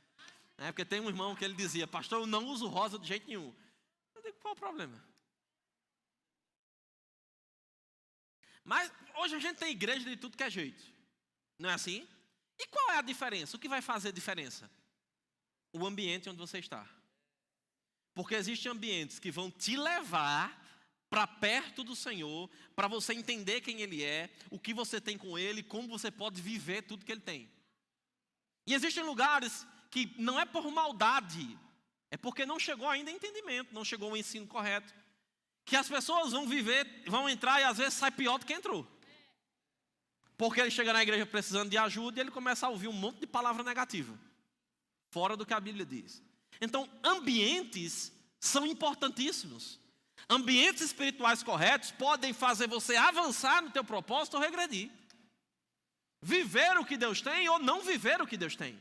Porque tem um irmão que ele dizia, pastor, eu não uso rosa de jeito nenhum. Eu digo, qual o problema? Mas hoje a gente tem igreja de tudo que é jeito. Não é assim? E qual é a diferença? O que vai fazer diferença? O ambiente onde você está. Porque existem ambientes que vão te levar para perto do Senhor, para você entender quem Ele é, o que você tem com Ele, como você pode viver tudo que Ele tem. E existem lugares que não é por maldade, é porque não chegou ainda entendimento, não chegou o ensino correto. Que as pessoas vão viver, vão entrar e às vezes sai pior do que entrou. Porque ele chega na igreja precisando de ajuda e ele começa a ouvir um monte de palavra negativa, fora do que a Bíblia diz. Então, ambientes são importantíssimos. Ambientes espirituais corretos podem fazer você avançar no teu propósito ou regredir. Viver o que Deus tem ou não viver o que Deus tem.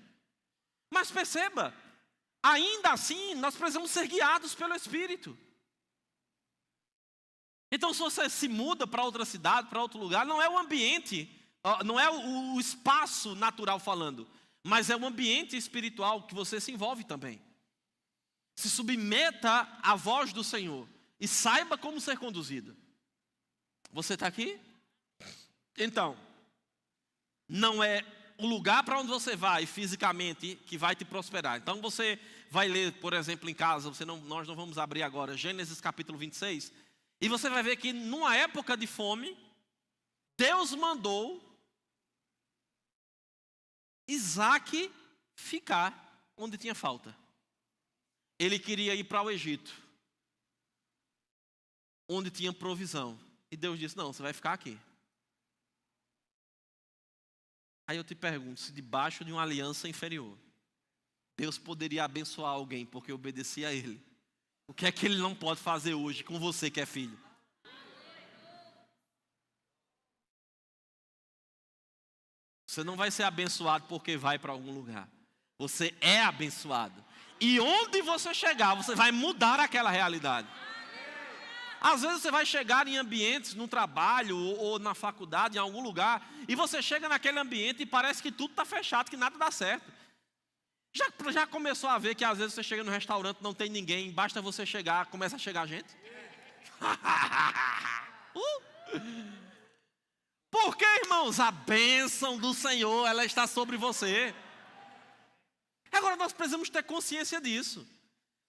Mas perceba, ainda assim, nós precisamos ser guiados pelo Espírito. Então, se você se muda para outra cidade, para outro lugar, não é o ambiente, não é o espaço natural falando, mas é o ambiente espiritual que você se envolve também. Se submeta à voz do Senhor e saiba como ser conduzido. Você está aqui? Então, não é o lugar para onde você vai fisicamente que vai te prosperar. Então você vai ler, por exemplo, em casa, nós não vamos abrir agora, Gênesis capítulo 26, e você vai ver que numa época de fome, Deus mandou Isaac ficar onde tinha falta. Ele queria ir para o Egito, onde tinha provisão. E Deus disse, não, você vai ficar aqui. Aí eu te pergunto, se debaixo de uma aliança inferior, Deus poderia abençoar alguém porque obedecia a Ele, o que é que Ele não pode fazer hoje com você que é filho? Você não vai ser abençoado porque vai para algum lugar. Você é abençoado. E onde você chegar, você vai mudar aquela realidade. Às vezes você vai chegar em ambientes, no trabalho ou na faculdade, em algum lugar, e você chega naquele ambiente e parece que tudo está fechado, que nada dá certo. Já começou a ver que às vezes você chega no restaurante, não tem ninguém, basta você chegar, começa a chegar gente? Porque, irmãos, a bênção do Senhor, ela está sobre você. Agora nós precisamos ter consciência disso.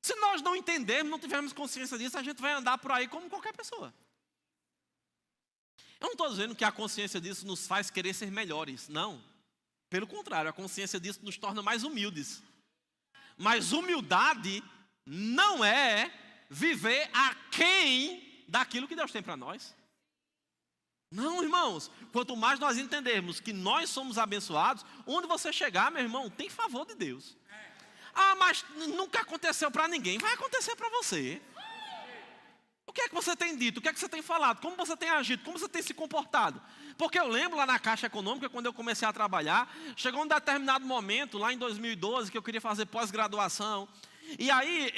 Se nós não entendermos, não tivermos consciência disso, a gente vai andar por aí como qualquer pessoa. Eu não estou dizendo que a consciência disso nos faz querer ser melhores, não. Pelo contrário, a consciência disso nos torna mais humildes. Mas humildade não é viver aquém daquilo que Deus tem para nós. Não, irmãos, quanto mais nós entendermos que nós somos abençoados, onde você chegar, meu irmão, tem favor de Deus. Ah, mas nunca aconteceu para ninguém. Vai acontecer para você. O que é que você tem dito? O que é que você tem falado? Como você tem agido? Como você tem se comportado? Porque eu lembro lá na Caixa Econômica, quando eu comecei a trabalhar, chegou um determinado momento, lá em 2012, que eu queria fazer pós-graduação. E aí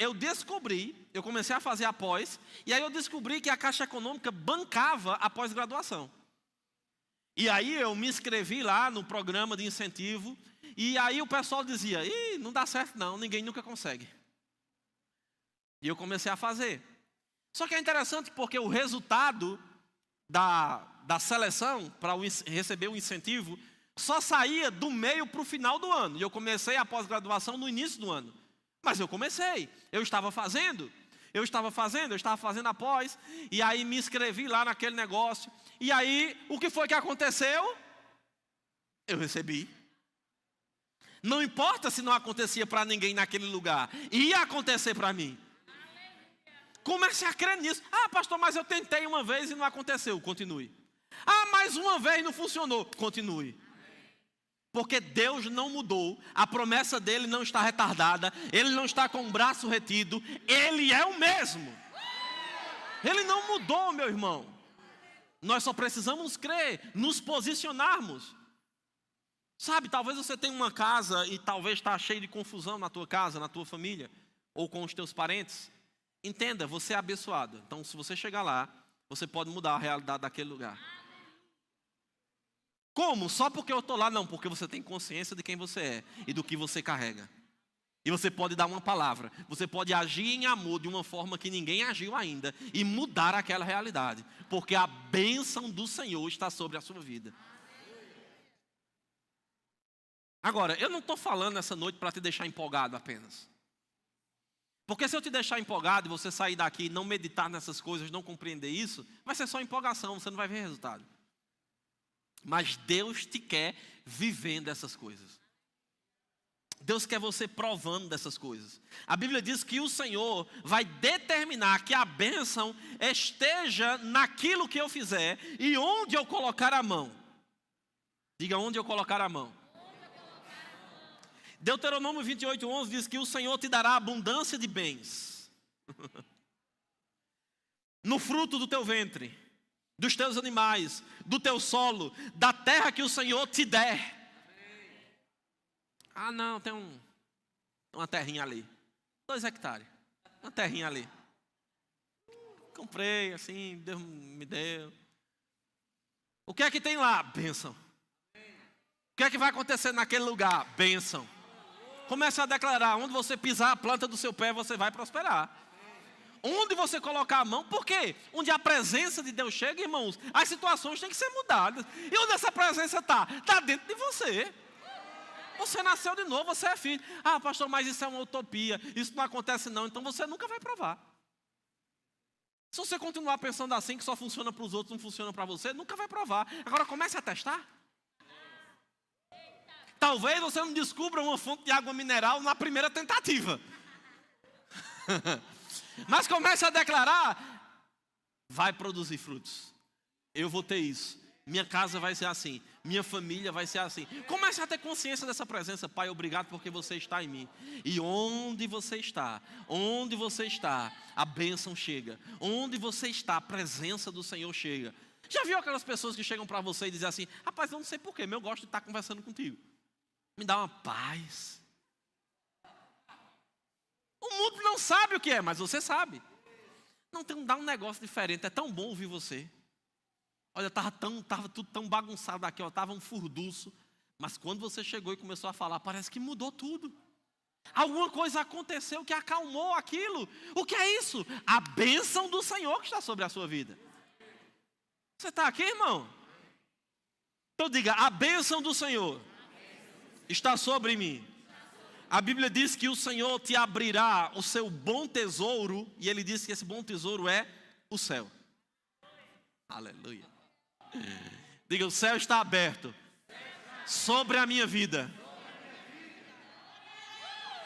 eu comecei a fazer a pós, e aí eu descobri que a Caixa Econômica bancava a pós-graduação. E aí eu me inscrevi lá no programa de incentivo, e aí o pessoal dizia, não dá certo não, ninguém nunca consegue. E eu comecei a fazer. Só que é interessante porque o resultado da seleção para receber o incentivo só saía do meio para o final do ano. E eu comecei a pós-graduação no início do ano. Mas eu comecei, eu estava fazendo a pós, e aí me inscrevi lá naquele negócio. E aí, o que foi que aconteceu? Eu recebi. Não importa se não acontecia para ninguém naquele lugar, ia acontecer para mim. Comecei a crer nisso. Ah, pastor, mas eu tentei uma vez e não aconteceu. Continue. Ah, mais uma vez não funcionou. Continue. Porque Deus não mudou, a promessa dele não está retardada, ele não está com o braço retido, ele é o mesmo. Ele não mudou, meu irmão. Nós só precisamos crer, nos posicionarmos. Sabe, talvez você tenha uma casa e talvez está cheio de confusão na tua casa, na tua família, ou com os teus parentes. Entenda, você é abençoado. Então, se você chegar lá, você pode mudar a realidade daquele lugar. Como? Só porque eu estou lá? Não, porque você tem consciência de quem você é e do que você carrega. E você pode dar uma palavra. Você pode agir em amor de uma forma que ninguém agiu ainda. E mudar aquela realidade. Porque a bênção do Senhor está sobre a sua vida. Agora, eu não estou falando nessa noite para te deixar empolgado apenas. Porque se eu te deixar empolgado e você sair daqui e não meditar nessas coisas, não compreender isso, vai ser só empolgação, você não vai ver resultado. Mas Deus te quer vivendo essas coisas. Deus quer você provando dessas coisas. A Bíblia diz que o Senhor vai determinar que a bênção esteja naquilo que eu fizer e onde eu colocar a mão. Diga, onde eu colocar a mão. Deuteronômio 28:11 diz que o Senhor te dará abundância de bens. No fruto do teu ventre, dos teus animais, do teu solo, da terra que o Senhor te der. Ah, não, tem uma terrinha ali. 2 hectares. Uma terrinha ali. Comprei, assim, Deus me deu. O que é que tem lá? Bênção. O que é que vai acontecer naquele lugar? Bênção. Comece a declarar, onde você pisar a planta do seu pé, você vai prosperar. Onde você colocar a mão, por quê? Onde a presença de Deus chega, irmãos, as situações têm que ser mudadas. E onde essa presença está? Está dentro de você. Você nasceu de novo, você é filho. Ah, pastor, mas isso é uma utopia, isso não acontece não, então você nunca vai provar. Se você continuar pensando assim, que só funciona para os outros, não funciona para você, nunca vai provar. Agora comece a testar. Talvez você não descubra uma fonte de água mineral na primeira tentativa. Mas comece a declarar, vai produzir frutos. Eu vou ter isso. Minha casa vai ser assim. Minha família vai ser assim. Comece a ter consciência dessa presença. Pai, obrigado porque você está em mim. E onde você está, a bênção chega. Onde você está, a presença do Senhor chega. Já viu aquelas pessoas que chegam para você e dizem assim, rapaz, eu não sei porquê, mas eu gosto de estar conversando contigo. Me dá uma paz. O mundo não sabe o que é, mas você sabe. Não, dá um negócio diferente. É tão bom ouvir você. Olha, estava tudo tão bagunçado aqui, estava um furduço. Mas quando você chegou e começou a falar, parece que mudou tudo. Alguma coisa aconteceu que acalmou aquilo. O que é isso? A bênção do Senhor que está sobre a sua vida. Você está aqui, irmão? Então diga, a bênção do Senhor está sobre mim. A Bíblia diz que o Senhor te abrirá o seu bom tesouro. E Ele diz que esse bom tesouro é o céu. Aleluia. Diga, o céu está aberto sobre a minha vida.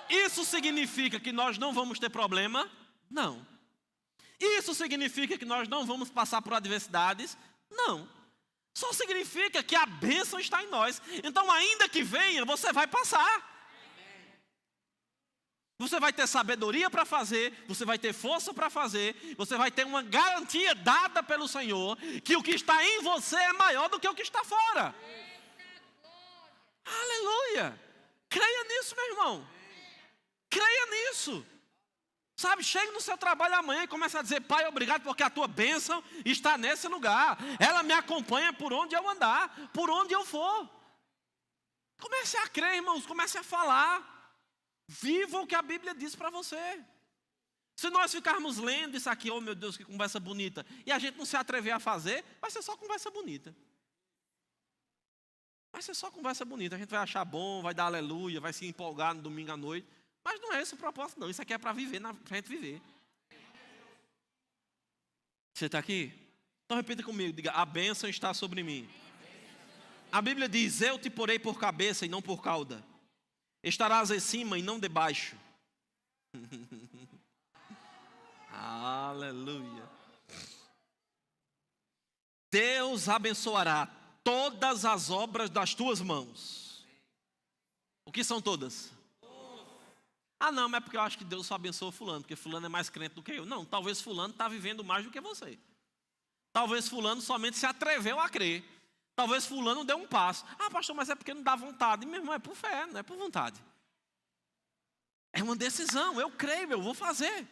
Isso significa que nós não vamos ter problema? Não. Isso significa que nós não vamos passar por adversidades? Não. Só significa que a bênção está em nós. Então, ainda que venha, você vai passar. Você vai ter sabedoria para fazer, você vai ter força para fazer, você vai ter uma garantia dada pelo Senhor, que o que está em você é maior do que o que está fora. Aleluia! Creia nisso, meu irmão. Creia nisso. Sabe, chegue no seu trabalho amanhã e comece a dizer, Pai, obrigado porque a tua bênção está nesse lugar. Ela me acompanha por onde eu andar, por onde eu for. Comece a crer, irmãos, comece a falar. Viva o que a Bíblia diz para você. Se nós ficarmos lendo isso aqui, oh meu Deus, que conversa bonita, e a gente não se atrever a fazer, vai ser só conversa bonita. Vai ser só conversa bonita. A gente vai achar bom, vai dar aleluia, vai se empolgar no domingo à noite. Mas não é esse o propósito, não. Isso aqui é para viver, para a gente viver. Você está aqui? Então repita comigo, diga, a bênção está sobre mim. A Bíblia diz, eu te porei por cabeça e não por cauda. Estarás em cima e não debaixo. Aleluia. Deus abençoará todas as obras das tuas mãos. O que são todas? Ah não, mas é porque eu acho que Deus só abençoa fulano, porque fulano é mais crente do que eu. Não, talvez fulano está vivendo mais do que você. Talvez fulano somente se atreveu a crer. Talvez fulano deu um passo. Ah, pastor, mas é porque não dá vontade. Meu irmão, é por fé, não é por vontade. É uma decisão, eu creio, eu vou fazer.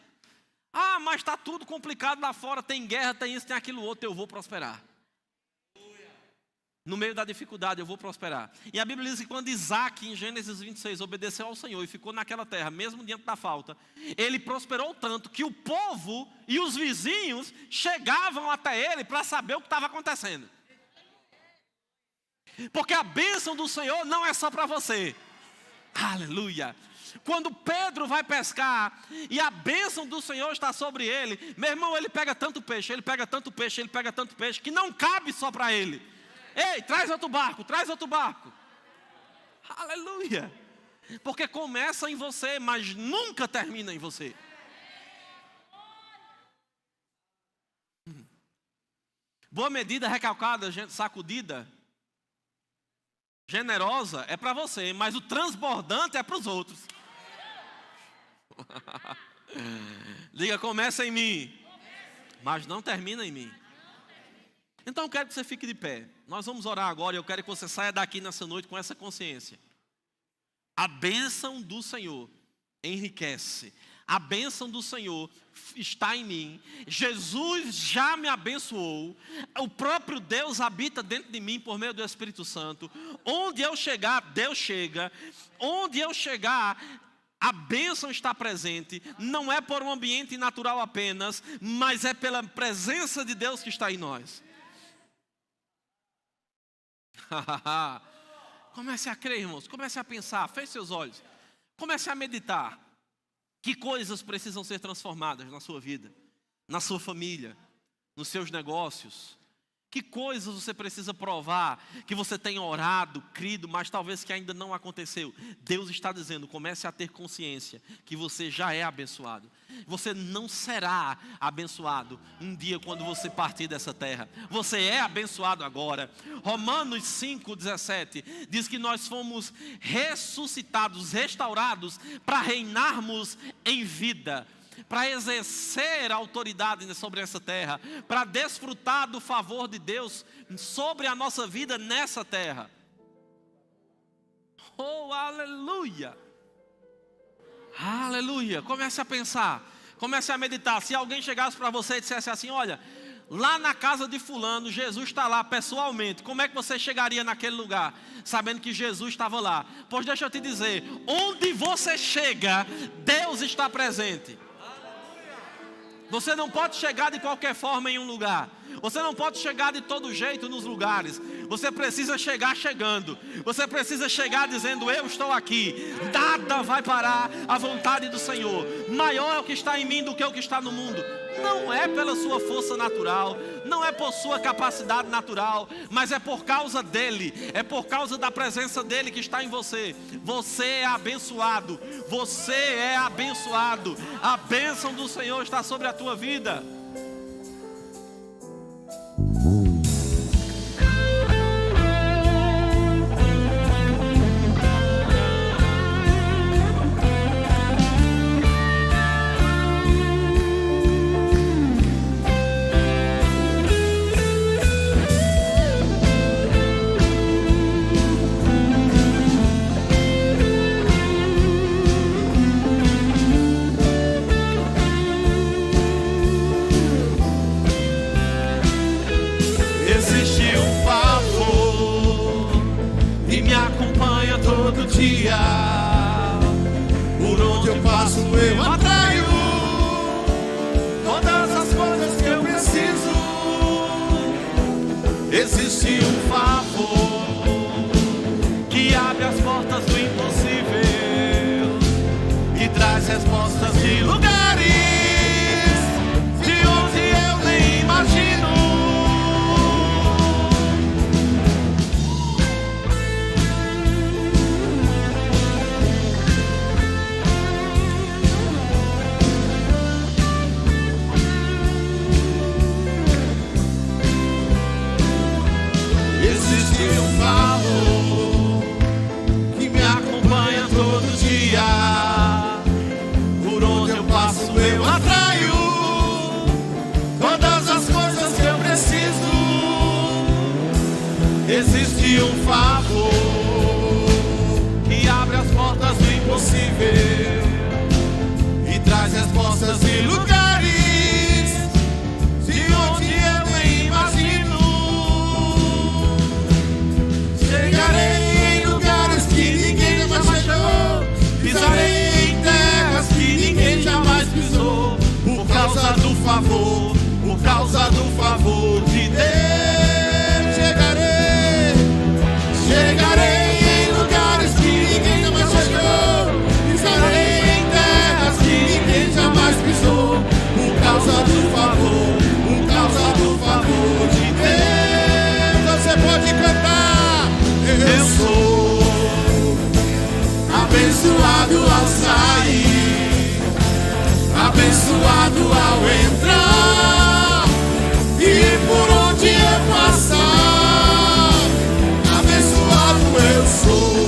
Ah, mas está tudo complicado lá fora, tem guerra, tem isso, tem aquilo outro, eu vou prosperar. No meio da dificuldade eu vou prosperar. E a Bíblia diz que quando Isaac, em Gênesis 26, obedeceu ao Senhor e ficou naquela terra, mesmo diante da falta, ele prosperou tanto que o povo e os vizinhos chegavam até ele para saber o que estava acontecendo. Porque a bênção do Senhor não é só para você. Aleluia. Quando Pedro vai pescar e a bênção do Senhor está sobre ele, meu irmão, ele pega tanto peixe, que não cabe só para ele. Ei, traz outro barco, Aleluia. Porque começa em você, mas nunca termina em você. Boa medida, recalcada, sacudida, generosa é para você, mas o transbordante é para os outros. Diga, começa em mim, mas não termina em mim. Então eu quero que você fique de pé. Nós vamos orar agora e eu quero que você saia daqui nessa noite com essa consciência. A bênção do Senhor enriquece. A bênção do Senhor está em mim. Jesus já me abençoou. O próprio Deus habita dentro de mim por meio do Espírito Santo. Onde eu chegar, Deus chega. Onde eu chegar, a bênção está presente. Não é por um ambiente natural apenas, mas é pela presença de Deus que está em nós. Comece a crer, irmãos. Comece a pensar. Feche seus olhos. Comece a meditar. Que coisas precisam ser transformadas na sua vida, na sua família, nos seus negócios? Que coisas você precisa provar, que você tem orado, crido, mas talvez que ainda não aconteceu? Deus está dizendo, comece a ter consciência que você já é abençoado. Você não será abençoado um dia quando você partir dessa terra. Você é abençoado agora. Romanos 5,17 diz que nós fomos ressuscitados, restaurados para reinarmos em vida, para exercer a autoridade sobre essa terra, para desfrutar do favor de Deus sobre a nossa vida nessa terra. Oh, aleluia! Aleluia! Comece a pensar, comece a meditar. Se alguém chegasse para você e dissesse assim, olha, lá na casa de fulano, Jesus está lá pessoalmente, como é que você chegaria naquele lugar, sabendo que Jesus estava lá? Pois deixa eu te dizer, onde você chega, Deus está presente. Você não pode chegar de qualquer forma em um lugar. Você não pode chegar de todo jeito nos lugares. Você precisa chegar chegando. Você precisa chegar dizendo, eu estou aqui. Nada vai parar a vontade do Senhor. Maior é o que está em mim do que o que está no mundo. Não é pela sua força natural, não é por sua capacidade natural, mas é por causa dele, é por causa da presença dele que está em você. Você é abençoado, você é abençoado. A bênção do Senhor está sobre a tua vida.
Todo dia, por onde eu passo eu atraio todas as coisas que eu preciso. Existe um favor que abre as portas do impossível e traz respostas de lugares de onde eu nem imagino. Que me acompanha todo dia, por onde eu passo eu atraio todas as coisas que eu preciso. Existe um favor que abre as portas do impossível e traz respostas de lugares de onde eu nem imagino.
favor, por causa do favor de Deus. Chegarei em lugares que ninguém jamais chegou. Pisarei em terras que ninguém jamais pisou. Por causa do favor de Deus.
Você pode cantar.
Eu sou abençoado ao sair, abençoado ao entrar, e por onde eu passar, abençoado eu sou.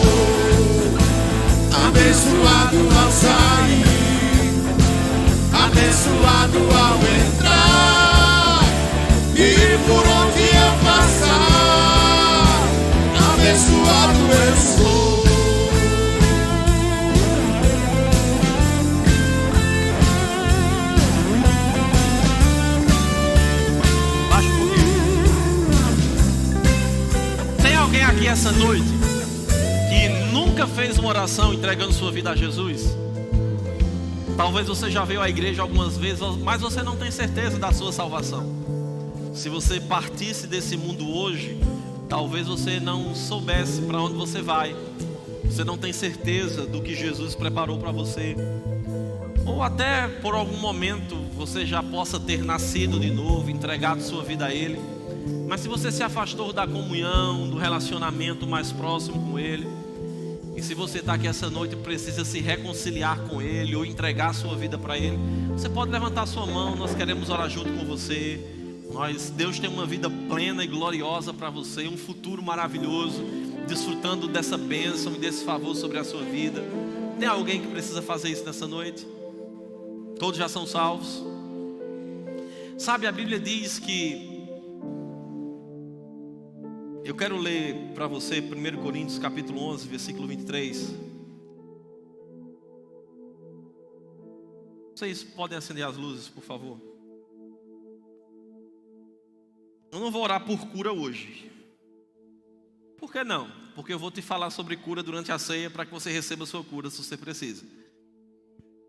Abençoado ao sair, abençoado ao entrar, e por onde eu passar, abençoado eu sou. Baixa um pouquinho. Tem alguém aqui essa noite que nunca fez uma oração entregando sua vida a Jesus? Talvez você já veio à igreja algumas vezes, mas você não tem certeza da sua salvação. Se você partisse desse mundo hoje, talvez você não soubesse para onde você vai. Você não tem certeza do que Jesus preparou para você. Ou até por algum momento você já possa ter nascido de novo, entregado sua vida a Ele. Mas se você se afastou da comunhão, do relacionamento mais próximo com Ele, e se você está aqui essa noite e precisa se reconciliar com Ele ou entregar a sua vida para Ele, você pode levantar sua mão, nós queremos orar junto com você. Deus tem uma vida plena e gloriosa para você, um futuro maravilhoso, desfrutando dessa bênção e desse favor sobre a sua vida. Tem alguém que precisa fazer isso nessa noite? Todos já são salvos? Sabe, a Bíblia diz que... Eu quero ler para você 1 Coríntios capítulo 11, versículo 23. Vocês podem acender as luzes, por favor? Eu não vou orar por cura hoje. Por que não? Porque eu vou te falar sobre cura durante a ceia para que você receba a sua cura se você precisa.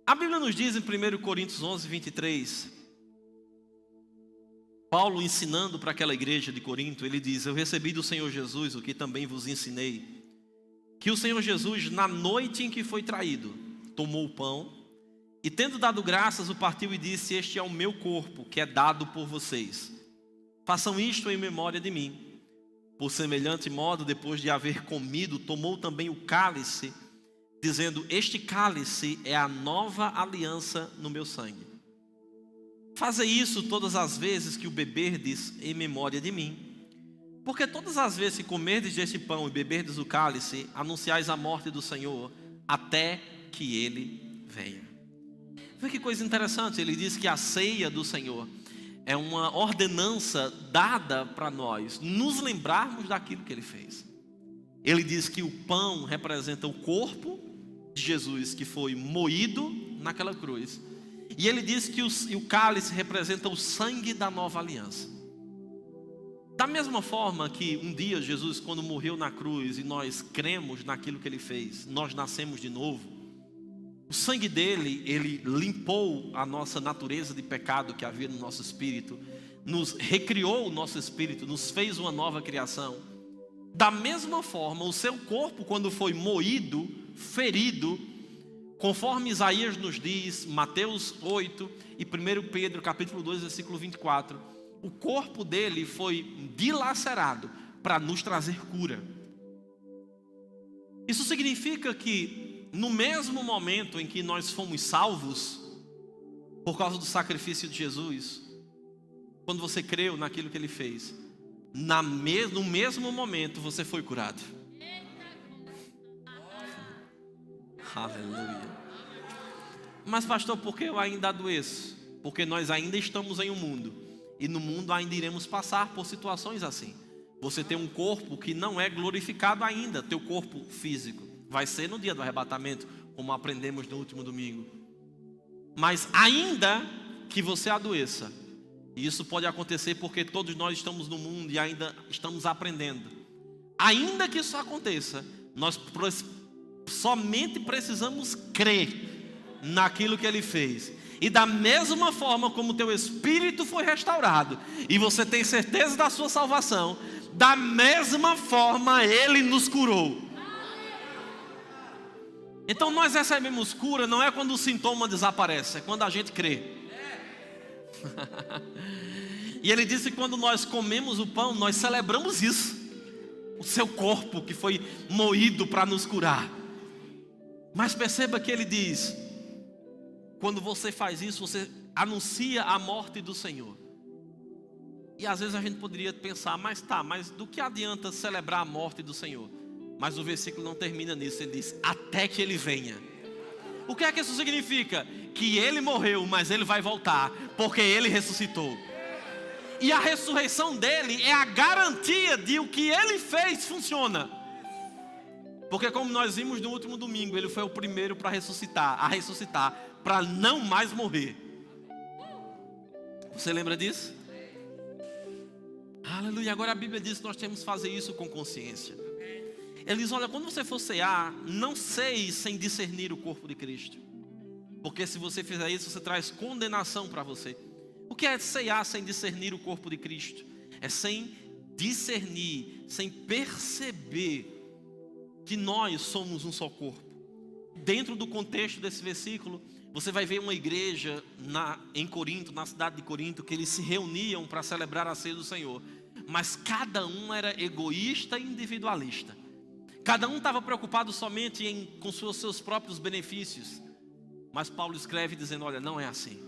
A Bíblia nos diz em 1 Coríntios 11, 23... Paulo ensinando para aquela igreja de Corinto, ele diz: eu recebi do Senhor Jesus o que também vos ensinei, que o Senhor Jesus, na noite em que foi traído, tomou o pão e, tendo dado graças, o partiu e disse: este é o meu corpo, que é dado por vocês. Façam isto em memória de mim. Por semelhante modo, depois de haver comido, tomou também o cálice, dizendo: este cálice é a nova aliança no meu sangue. Fazei isso todas as vezes que o beberdes em memória de mim. Porque todas as vezes que comerdes deste pão e beberdes o cálice, anunciais a morte do Senhor, até que Ele venha. Vê que coisa interessante, ele diz que a ceia do Senhor é uma ordenança dada para nós, nos lembrarmos daquilo que Ele fez. Ele diz que o pão representa o corpo de Jesus, que foi moído naquela cruz. E ele diz que o cálice representa o sangue da nova aliança. Da mesma forma que um dia Jesus, quando morreu na cruz, e nós cremos naquilo que Ele fez, nós nascemos de novo. O sangue dele, Ele limpou a nossa natureza de pecado que havia no nosso espírito, nos recriou o nosso espírito, nos fez uma nova criação. Da mesma forma, o seu corpo, quando foi moído, ferido, conforme Isaías nos diz, Mateus 8 e 1 Pedro capítulo 2, versículo 24, o corpo dele foi dilacerado para nos trazer cura. Isso significa que no mesmo momento em que nós fomos salvos, por causa do sacrifício de Jesus, quando você creu naquilo que Ele fez, no mesmo momento você foi curado. Aleluia. Mas pastor, por que eu ainda adoeço? Porque nós ainda estamos em um mundo, e no mundo ainda iremos passar por situações assim. Você tem um corpo que não é glorificado ainda, teu corpo físico. Vai ser no dia do arrebatamento, como aprendemos no último domingo. Mas ainda que você adoeça, e isso pode acontecer porque todos nós estamos no mundo e ainda estamos aprendendo. Ainda que isso aconteça, nós somente precisamos crer naquilo que Ele fez. E da mesma forma como teu espírito foi restaurado e você tem certeza da sua salvação, da mesma forma Ele nos curou. Então nós recebemos cura não é quando o sintoma desaparece, é quando a gente crê. E Ele disse que quando nós comemos o pão, nós celebramos isso. O seu corpo que foi moído para nos curar. Mas perceba que Ele diz: quando você faz isso, você anuncia a morte do Senhor. E às vezes a gente poderia pensar, mas do que adianta celebrar a morte do Senhor? Mas o versículo não termina nisso, ele diz, até que Ele venha. O que é que isso significa? Que Ele morreu, mas Ele vai voltar, porque Ele ressuscitou. E a ressurreição dele é a garantia de o que Ele fez funciona. Porque como nós vimos no último domingo, Ele foi o primeiro a ressuscitar, para não mais morrer. Você lembra disso? Aleluia. Agora a Bíblia diz que nós temos que fazer isso com consciência. Ele diz, olha, quando você for cear, não ceie sem discernir o corpo de Cristo. Porque se você fizer isso, você traz condenação para você. O que é cear sem discernir o corpo de Cristo? É sem discernir, sem perceber que nós somos um só corpo. Dentro do contexto desse versículo, você vai ver uma igreja em Corinto, na cidade de Corinto, que eles se reuniam para celebrar a ceia do Senhor. Mas cada um era egoísta e individualista. Cada um estava preocupado somente com seus próprios benefícios. Mas Paulo escreve dizendo, olha, não é assim.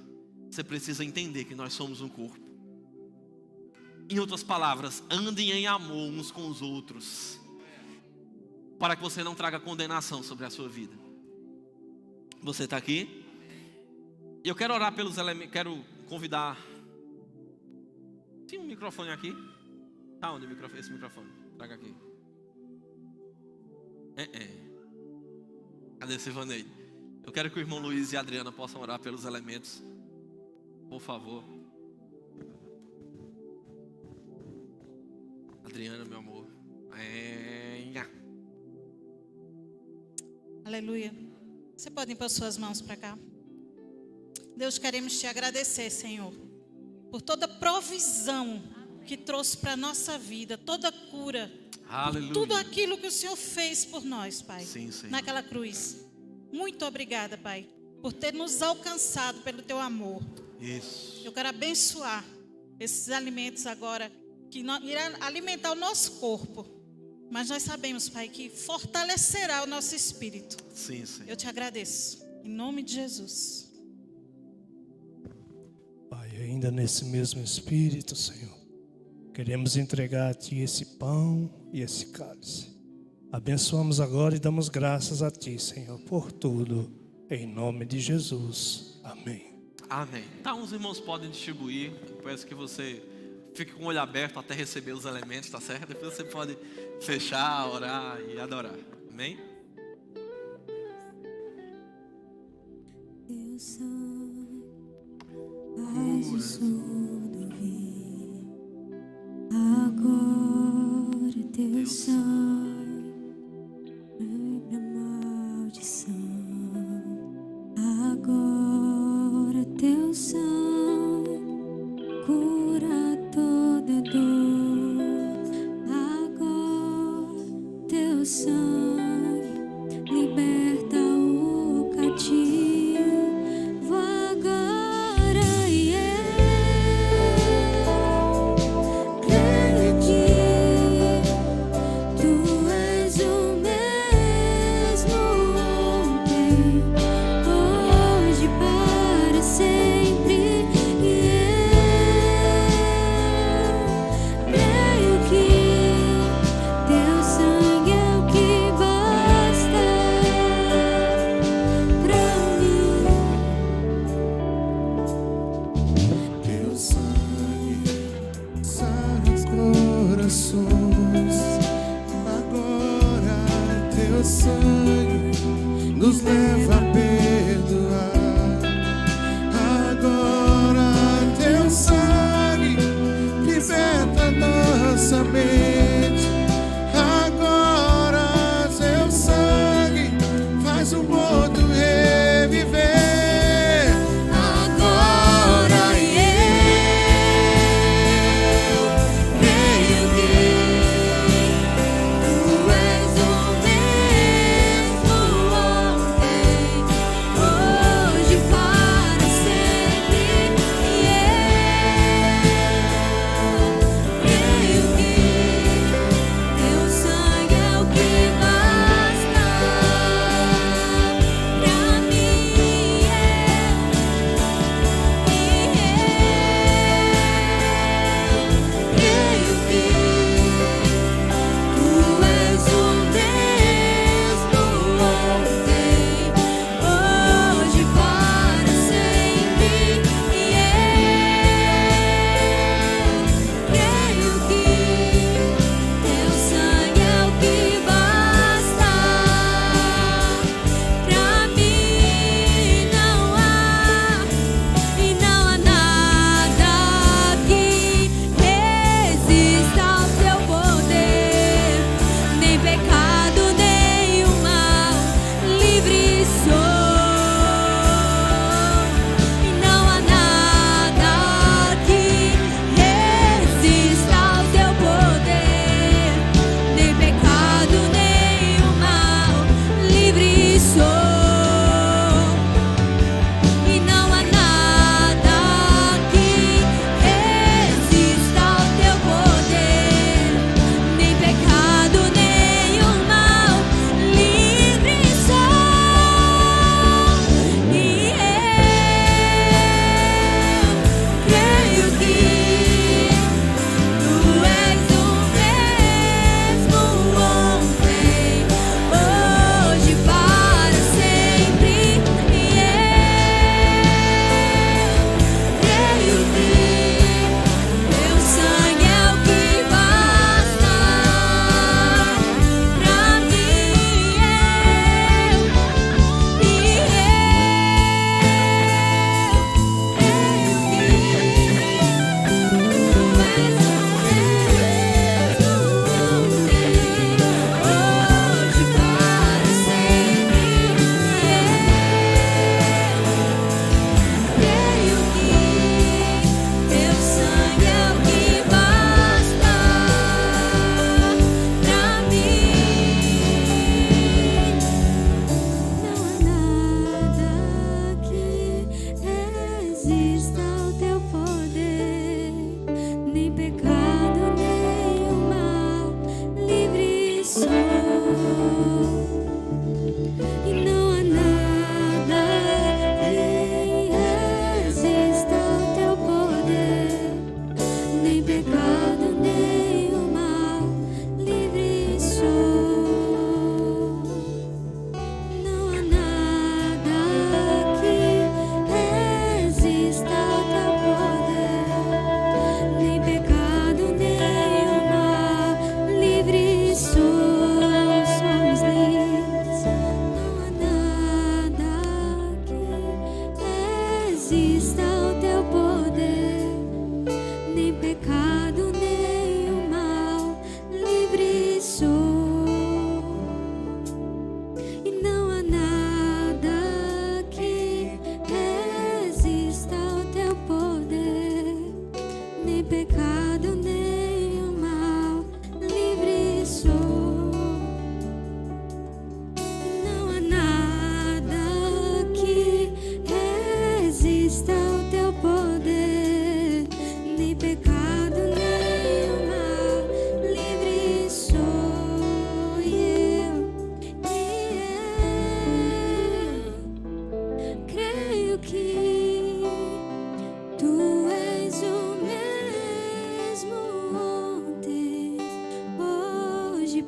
Você precisa entender que nós somos um corpo. Em outras palavras, andem em amor uns com os outros, para que você não traga condenação sobre a sua vida. Você está aqui? Eu quero orar pelos elementos, quero convidar. Tem um microfone aqui? Tá onde esse microfone? Traga aqui. Cadê Silvanei? Eu quero que o irmão Luiz e a Adriana possam orar pelos elementos. Por favor. Adriana, meu amor.
Aleluia. Você pode pôr suas mãos para cá. Deus, queremos te agradecer, Senhor, por toda provisão que trouxe para a nossa vida, toda cura.
Aleluia.
Tudo aquilo que o Senhor fez por nós, Pai.
Sim, Senhor.
Naquela cruz. Muito obrigada, Pai, por ter nos alcançado pelo teu amor.
Isso.
Eu quero abençoar esses alimentos agora, que irá alimentar o nosso corpo. Mas nós sabemos, Pai, que fortalecerá o nosso espírito.
Sim, Senhor.
Eu te agradeço. Em nome de Jesus.
Pai, ainda nesse mesmo espírito, Senhor, queremos entregar a Ti esse pão e esse cálice. Abençoamos agora e damos graças a Ti, Senhor, por tudo. Em nome de Jesus. Amém.
Amém. Então os irmãos podem distribuir. Eu peço que você fique com o olho aberto até receber os elementos, tá certo? Depois você pode fechar, orar e adorar. Amém?
Teu sangue faz o surdo vir. Agora teu sangue lembra a maldição. Agora teu sangue cura toda dor. Agora teu sangue liberta o cativo. Agora creio que tu és o mesmo ontem, hoje, para sempre. Creio que teu sangue é o que basta pra mim.
Teu sangue sara os corações. Agora teu sangue nos leva a perdoar. Agora teu sangue liberta nossa mente. Agora teu sangue faz o morto reviver.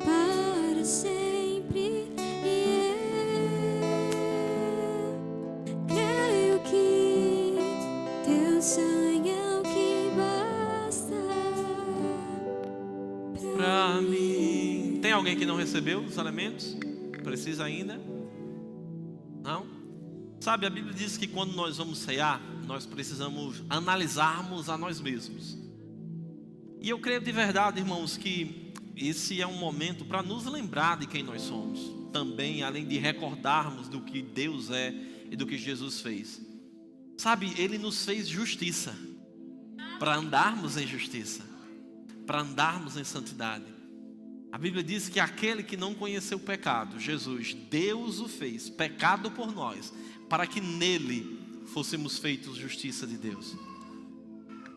para sempre. E eu creio que teu sangue é o que basta
Pra mim. Tem alguém que não recebeu os elementos? Precisa ainda? Não? Sabe, a Bíblia diz que quando nós vamos ceiar, nós precisamos analisarmos a nós mesmos. E eu creio de verdade, irmãos, que esse é um momento para nos lembrar de quem nós somos. Também, além de recordarmos do que Deus é e do que Jesus fez. Sabe, Ele nos fez justiça, para andarmos em justiça, para andarmos em santidade. A Bíblia diz que aquele que não conheceu o pecado, Jesus, Deus o fez pecado por nós, para que nele fôssemos feitos justiça de Deus.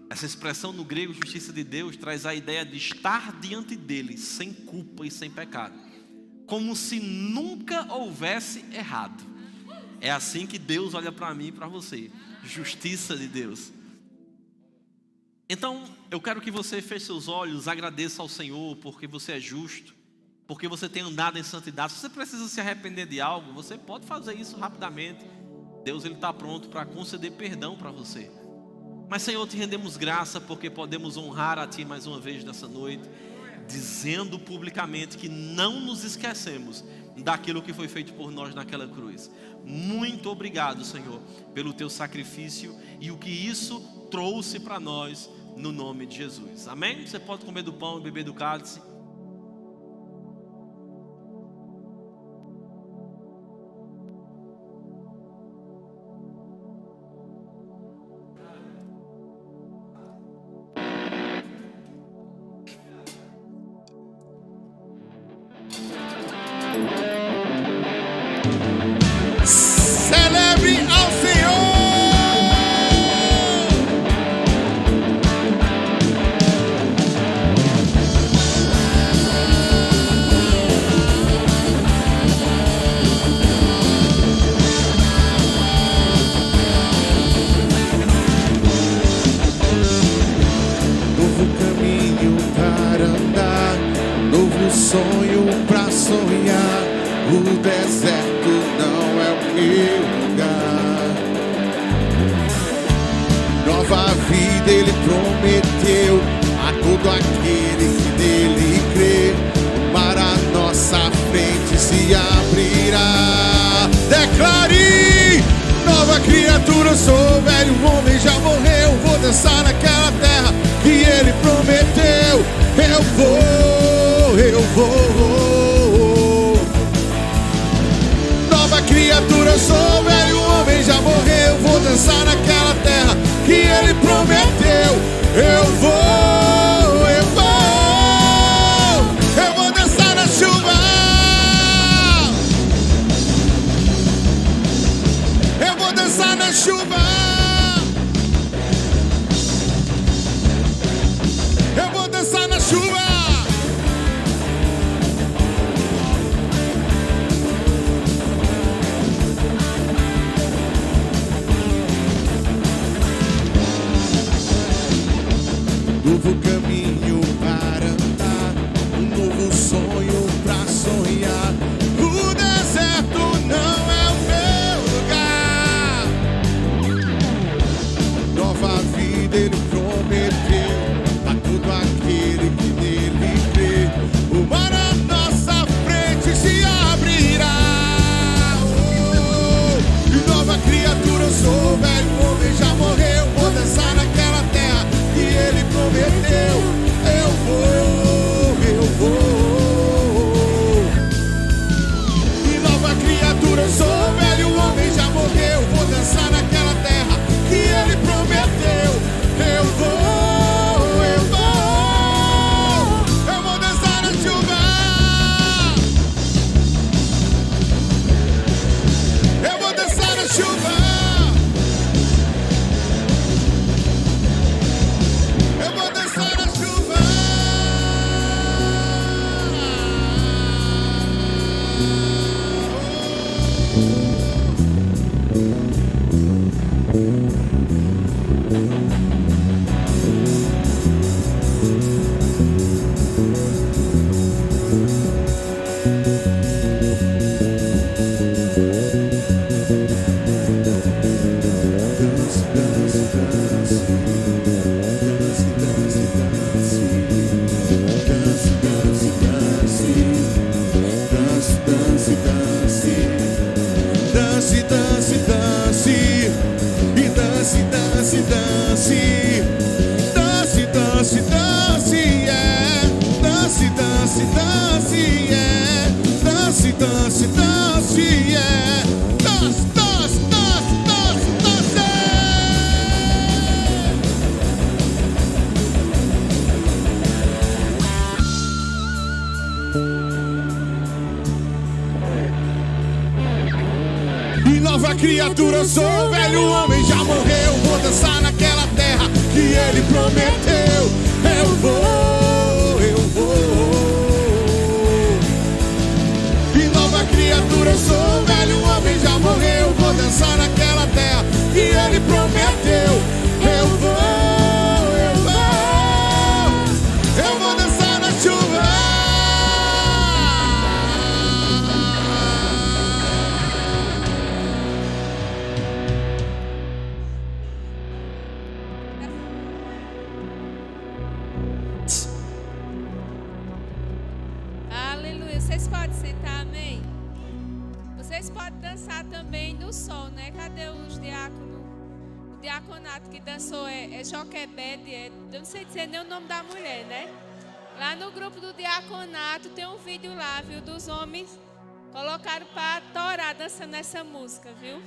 Essa expressão no grego, justiça de Deus, traz a ideia de estar diante dele, sem culpa e sem pecado, como se nunca houvesse errado. É assim que Deus olha para mim e para você, justiça de Deus. Então, eu quero que você feche seus olhos, agradeça ao Senhor, porque você é justo, porque você tem andado em santidade. Se você precisa se arrepender de algo, você pode fazer isso rapidamente. Deus está pronto para conceder perdão para você. Mas, Senhor, te rendemos graça, porque podemos honrar a Ti mais uma vez nessa noite, dizendo publicamente que não nos esquecemos daquilo que foi feito por nós naquela cruz. Muito obrigado, Senhor, pelo Teu sacrifício e o que isso trouxe para nós, no nome de Jesus. Amém? Você pode comer do pão e beber do cálice.
Celebre ao Senhor. Novo caminho para andar, novo sonho para sonhar. O deserto não é o meu lugar. Nova vida Ele prometeu a todo aquele que nele crê. O mar à nossa frente se abrirá. Declare: nova criatura eu sou, velho homem já morreu. Vou dançar naquela terra que Ele prometeu. Eu vou. Nova criatura eu sou, velho homem já morreu. Vou dançar naquela terra que Ele prometeu. Eu vou dançar na chuva. Eu vou dançar na chuva. Eu vou dançar na chuva. Novo caminho para andar, um novo sonho para sonhar. O deserto não é o meu lugar. Nova vida Ele prometeu a todo aquele que nele crê. O mar à nossa frente se abrirá. E nova criatura eu sou, velho homem já morreu. Vou dançar naquela terra que Ele prometeu. Eu vou. E nova criatura eu sou, velho homem já morreu. Vou dançar naquela terra que Ele prometeu. Eu vou dançar na chuva. Eu vou dançar na chuva. Eu vou dançar na chuva. dance, dance, yeah. Dance, dance, dance, dance, dance. E nova criatura eu sou, o velho homem já morreu. Vou dançar naquela terra que ele prometeu. Eu vou, eu vou. E nova criatura eu sou, o velho homem já morreu. Vou dançar naquela terra que ele prometeu. Eu vou, eu vou. Eu vou dançar na chuva.
Aleluia. Vocês podem sentar, amém? Vocês podem dançar também no sol, né? Cadê os diáconos? O diaconato que dançou é Joquebede, eu não sei dizer nem o nome da mulher, né? Lá no grupo do diaconato tem um vídeo lá, viu? Dos homens colocaram para torar dançando essa música, viu?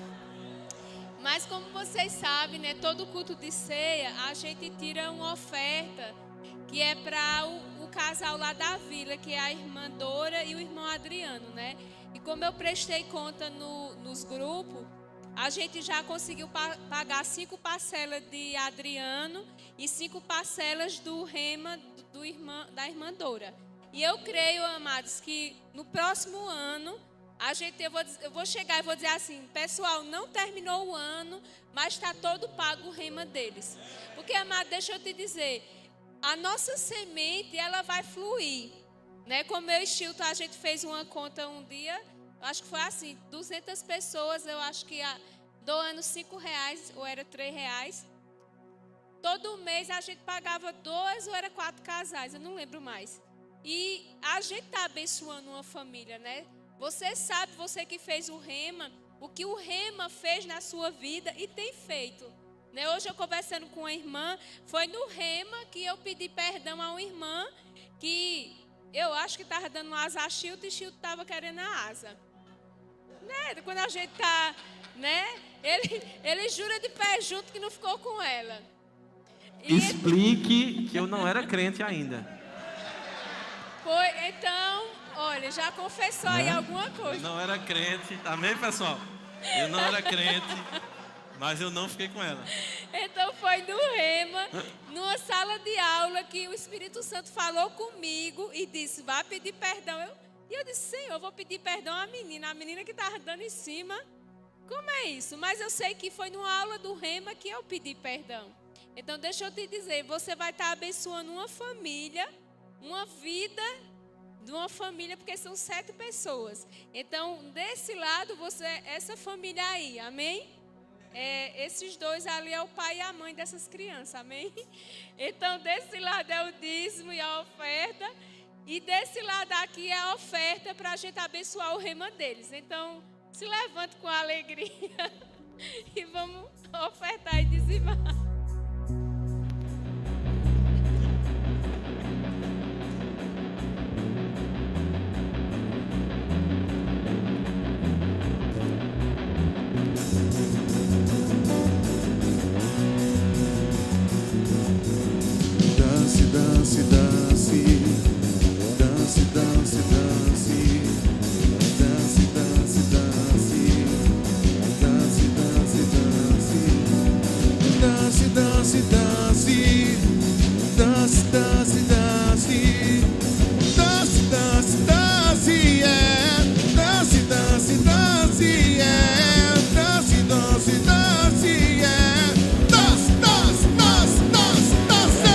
Mas como vocês sabem, né? Todo culto de ceia, a gente tira uma oferta que é para o casal lá da vila, que é a irmã Dora e o irmão Adriano, né? E como eu prestei conta nos grupos, a gente já conseguiu pagar 5 parcelas de Adriano e 5 parcelas do rema da irmã Dora. E eu creio, amados, que no próximo ano, eu vou chegar e vou dizer assim, pessoal, não terminou o ano, mas está todo pago o rema deles. Porque, amado, deixa eu te dizer, a nossa semente, ela vai fluir, né? Como eu e Chilton, a gente fez uma conta um dia, acho que foi assim, 200 pessoas, eu acho que doando R$5 ou era R$3. Todo mês a gente pagava 2 ou era 4 casais, eu não lembro mais. E a gente está abençoando uma família, né? Você sabe, você que fez o rema, o que o rema fez na sua vida e tem feito. Né? Hoje eu conversando com uma irmã, foi no rema que eu pedi perdão a uma irmã que eu acho que estava dando asa a Chilton e Chilton estava querendo a asa. Né? Quando a gente está, né? Ele jura de pé junto que não ficou com ela.
Explique que eu não era crente ainda.
Foi, então, olha, já confessou aí alguma
Eu
coisa.
não era crente, amém, pessoal? Eu não era crente, mas eu não fiquei com ela.
Então foi no rema, numa sala de aula, que o Espírito Santo falou comigo e disse, vá pedir perdão. E eu disse, Senhor, eu vou pedir perdão à menina que estava dando em cima. Como é isso? Mas eu sei que foi numa aula do rema que eu pedi perdão. Então deixa eu te dizer, você vai estar abençoando uma família, uma vida de uma família, porque são 7 pessoas. Então, desse lado, essa família aí, amém? Esses 2 ali é o pai e a mãe dessas crianças, amém? Então, desse lado é o dízimo e a oferta. E desse lado aqui é a oferta para a gente abençoar o rema deles. Então, se levante com alegria e vamos ofertar e dizimar.
Dance, dance, dance, dance, dance, dance, dance, dance, dance, dance, dance, dance, dance, dance, dance, dance, dance, dance, yeah, dance, dance, dance, yeah, dance, dance, dance, yeah, dance, dance, dance, dance, dance.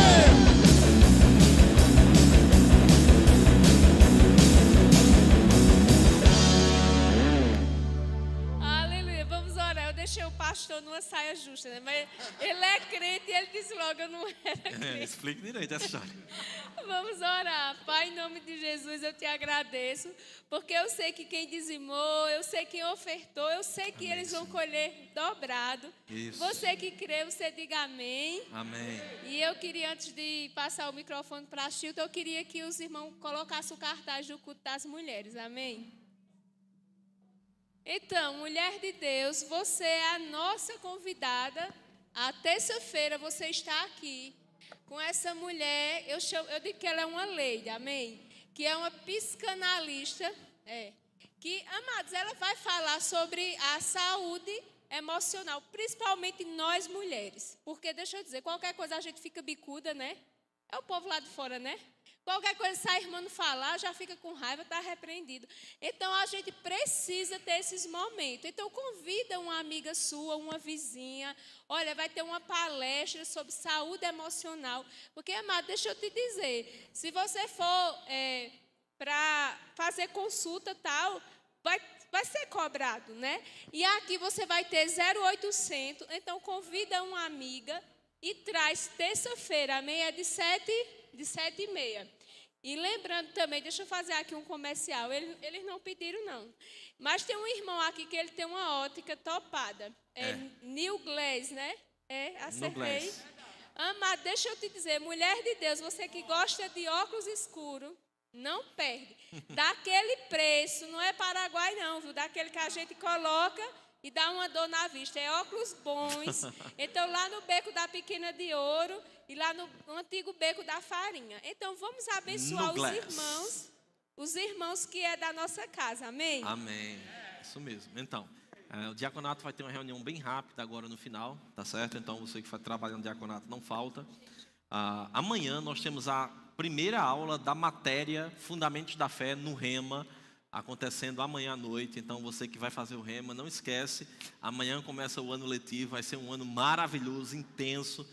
Aleluia, vamos orar. Eu deixei o pastor numa saia justa, né? Mas ele é crente e ele disse logo, eu não era crente.
Explique direito essa história.
Vamos orar. Pai, em nome de Jesus, eu te agradeço, porque eu sei que quem dizimou, eu sei quem ofertou, eu sei que eles vão colher dobrado.
Isso.
Você que crê, você diga amém.
Amém.
E eu queria, antes de passar o microfone para a Chilton, eu queria que os irmãos colocassem o cartaz do culto das mulheres. Amém? Então, mulher de Deus, você é a nossa convidada. A terça-feira você está aqui com essa mulher. Eu digo que ela é uma lady, amém? Que é uma psicanalista. Que, amados, ela vai falar sobre a saúde emocional, principalmente nós mulheres. Porque, deixa eu dizer, qualquer coisa a gente fica bicuda, né? É o povo lá de fora, né? Qualquer coisa, se a irmã não falar, já fica com raiva, está repreendido. Então, a gente precisa ter esses momentos. Então, convida uma amiga sua, uma vizinha. Olha, vai ter uma palestra sobre saúde emocional. Porque, amado, deixa eu te dizer, se você for para fazer consulta tal, vai ser cobrado, né? E aqui você vai ter 0800. Então, convida uma amiga e traz terça-feira, amém? É de 7h30. E lembrando também, deixa eu fazer aqui um comercial. Eles não pediram, não. Mas tem um irmão aqui que ele tem uma ótica topada. New Glaze, né? Acertei. Amado, deixa eu te dizer, mulher de Deus, você que gosta de óculos escuros, não perde. Daquele preço, não é Paraguai não, viu? Daquele que a gente coloca e dá uma dor na vista. É óculos bons. Então, lá no Beco da Pequena de Ouro e lá no antigo Beco da Farinha. Então, vamos abençoar os irmãos que é da nossa casa. Amém?
Amém. Isso mesmo. Então, o diaconato vai ter uma reunião bem rápida agora no final, tá certo? Então, você que vai trabalhando no diaconato, não falta. Amanhã nós temos a primeira aula da matéria Fundamentos da Fé no Rema, acontecendo amanhã à noite. Então, você que vai fazer o Rema, não esquece, amanhã começa o ano letivo, vai ser um ano maravilhoso, intenso,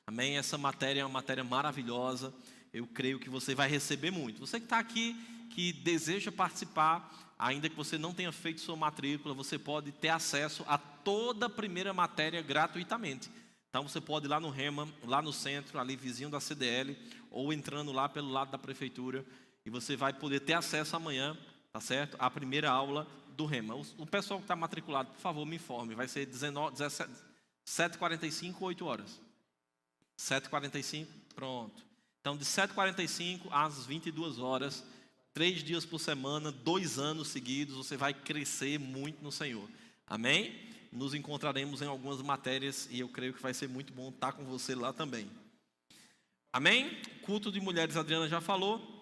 amém? Essa matéria é uma matéria maravilhosa, eu creio que você vai receber muito. Você que está aqui, que deseja participar, ainda que você não tenha feito sua matrícula, você pode ter acesso a toda a primeira matéria gratuitamente. Então, você pode ir lá no Rema, lá no centro, ali vizinho da CDL, ou entrando lá pelo lado da prefeitura, e você vai poder ter acesso amanhã, tá certo? A primeira aula do Rema. O pessoal que está matriculado, por favor, me informe. Vai ser 7h45, 8 horas. 7h45, pronto. Então, de 7h45 às 22 horas, 3 dias por semana, 2 anos seguidos, você vai crescer muito no Senhor. Amém? Nos encontraremos em algumas matérias e eu creio que vai ser muito bom estar com você lá também. Amém? Culto de mulheres, a Adriana já falou.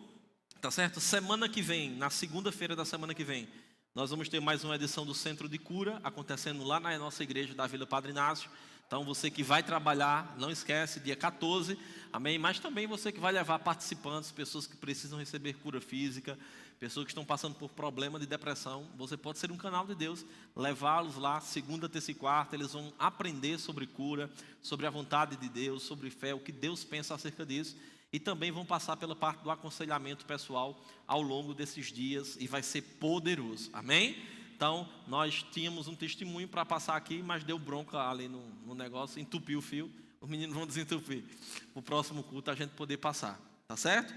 Tá certo? Semana que vem, na segunda-feira da semana que vem, nós vamos ter mais uma edição do Centro de Cura, acontecendo lá na nossa igreja da Vila Padre Inácio. Então, você que vai trabalhar, não esquece, dia 14, amém? Mas também você que vai levar participantes, pessoas que precisam receber cura física, pessoas que estão passando por problema de depressão. Você pode ser um canal de Deus, levá-los lá, segunda, terça e quarta, eles vão aprender sobre cura, sobre a vontade de Deus, sobre fé, o que Deus pensa acerca disso. E também vão passar pela parte do aconselhamento pessoal ao longo desses dias e vai ser poderoso, amém? Então, nós tínhamos um testemunho para passar aqui, mas deu bronca ali no negócio, entupiu o fio, os meninos vão desentupir. O próximo culto a gente poder passar, tá certo?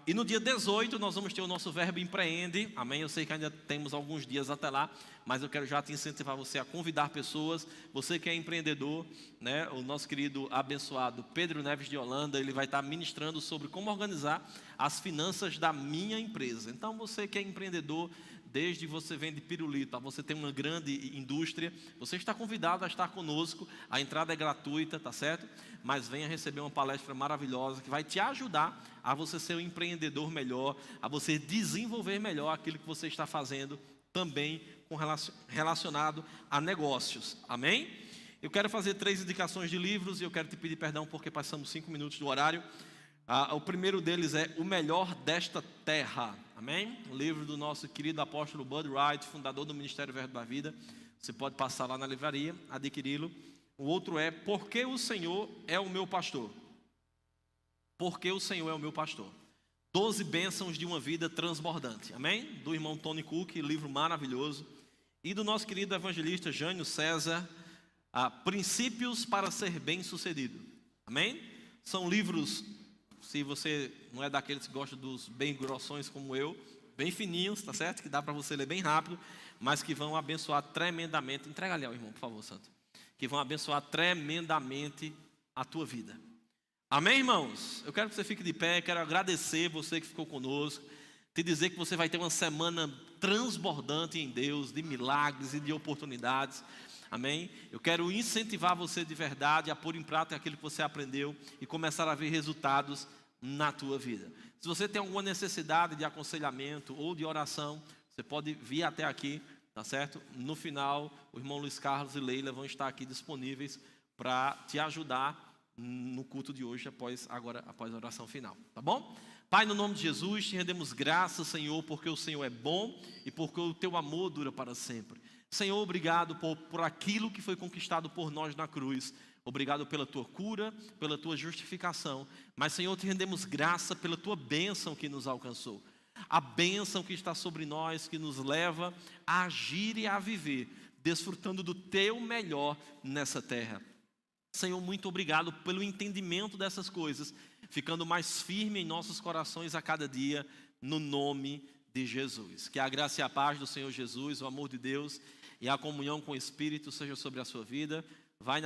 E no dia 18 nós vamos ter o nosso Verbo Empreende, amém? Eu sei que ainda temos alguns dias até lá, mas eu quero já te incentivar você a convidar pessoas. Você que é empreendedor, né? O nosso querido abençoado Pedro Neves de Holanda, ele vai estar ministrando sobre como organizar as finanças da minha empresa. Então, você que é empreendedor, desde você vende pirulito, você tem uma grande indústria, você está convidado a estar conosco, a entrada é gratuita, tá certo? Mas venha receber uma palestra maravilhosa que vai te ajudar a você ser um empreendedor melhor, a você desenvolver melhor aquilo que você está fazendo também relacionado a negócios, amém? Eu quero fazer 3 indicações de livros e eu quero te pedir perdão porque passamos 5 minutos do horário. O primeiro deles é O Melhor Desta Terra, amém? O livro do nosso querido apóstolo Bud Wright, fundador do Ministério Verbo da Vida. Você pode passar lá na livraria, adquiri-lo. O outro é Porque o Senhor é o meu pastor. Porque o Senhor é o meu pastor. 12 bênçãos de uma vida transbordante, amém? Do irmão Tony Cook, livro maravilhoso. E do nosso querido evangelista Jânio César, Princípios para ser bem-sucedido, amém? São livros, se você não é daqueles que gostam dos bem grossões como eu, bem fininhos, tá certo? Que dá para você ler bem rápido, mas que vão abençoar tremendamente. Entrega ali ao irmão, por favor, Santo. Que vão abençoar tremendamente a tua vida. Amém, irmãos? Eu quero que você fique de pé, quero agradecer você que ficou conosco. te dizer que você vai ter uma semana transbordante em Deus, de milagres e de oportunidades. Amém? Eu quero incentivar você de verdade a pôr em prática aquilo que você aprendeu e começar a ver resultados na tua vida. Se você tem alguma necessidade de aconselhamento ou de oração, você pode vir até aqui, tá certo? No final, o irmão Luiz Carlos e Leila vão estar aqui disponíveis para te ajudar no culto de hoje, após a oração final, tá bom? Pai, no nome de Jesus, te rendemos graças, Senhor, porque o Senhor é bom e porque o teu amor dura para sempre. Senhor, obrigado por aquilo que foi conquistado por nós na cruz. Obrigado pela tua cura, pela tua justificação. Mas, Senhor, te rendemos graça pela tua bênção que nos alcançou. A bênção que está sobre nós, que nos leva a agir e a viver, desfrutando do teu melhor nessa terra. Senhor, muito obrigado pelo entendimento dessas coisas, ficando mais firme em nossos corações a cada dia, no nome de Jesus. Que a graça e a paz do Senhor Jesus, o amor de Deus e a comunhão com o Espírito seja sobre a sua vida.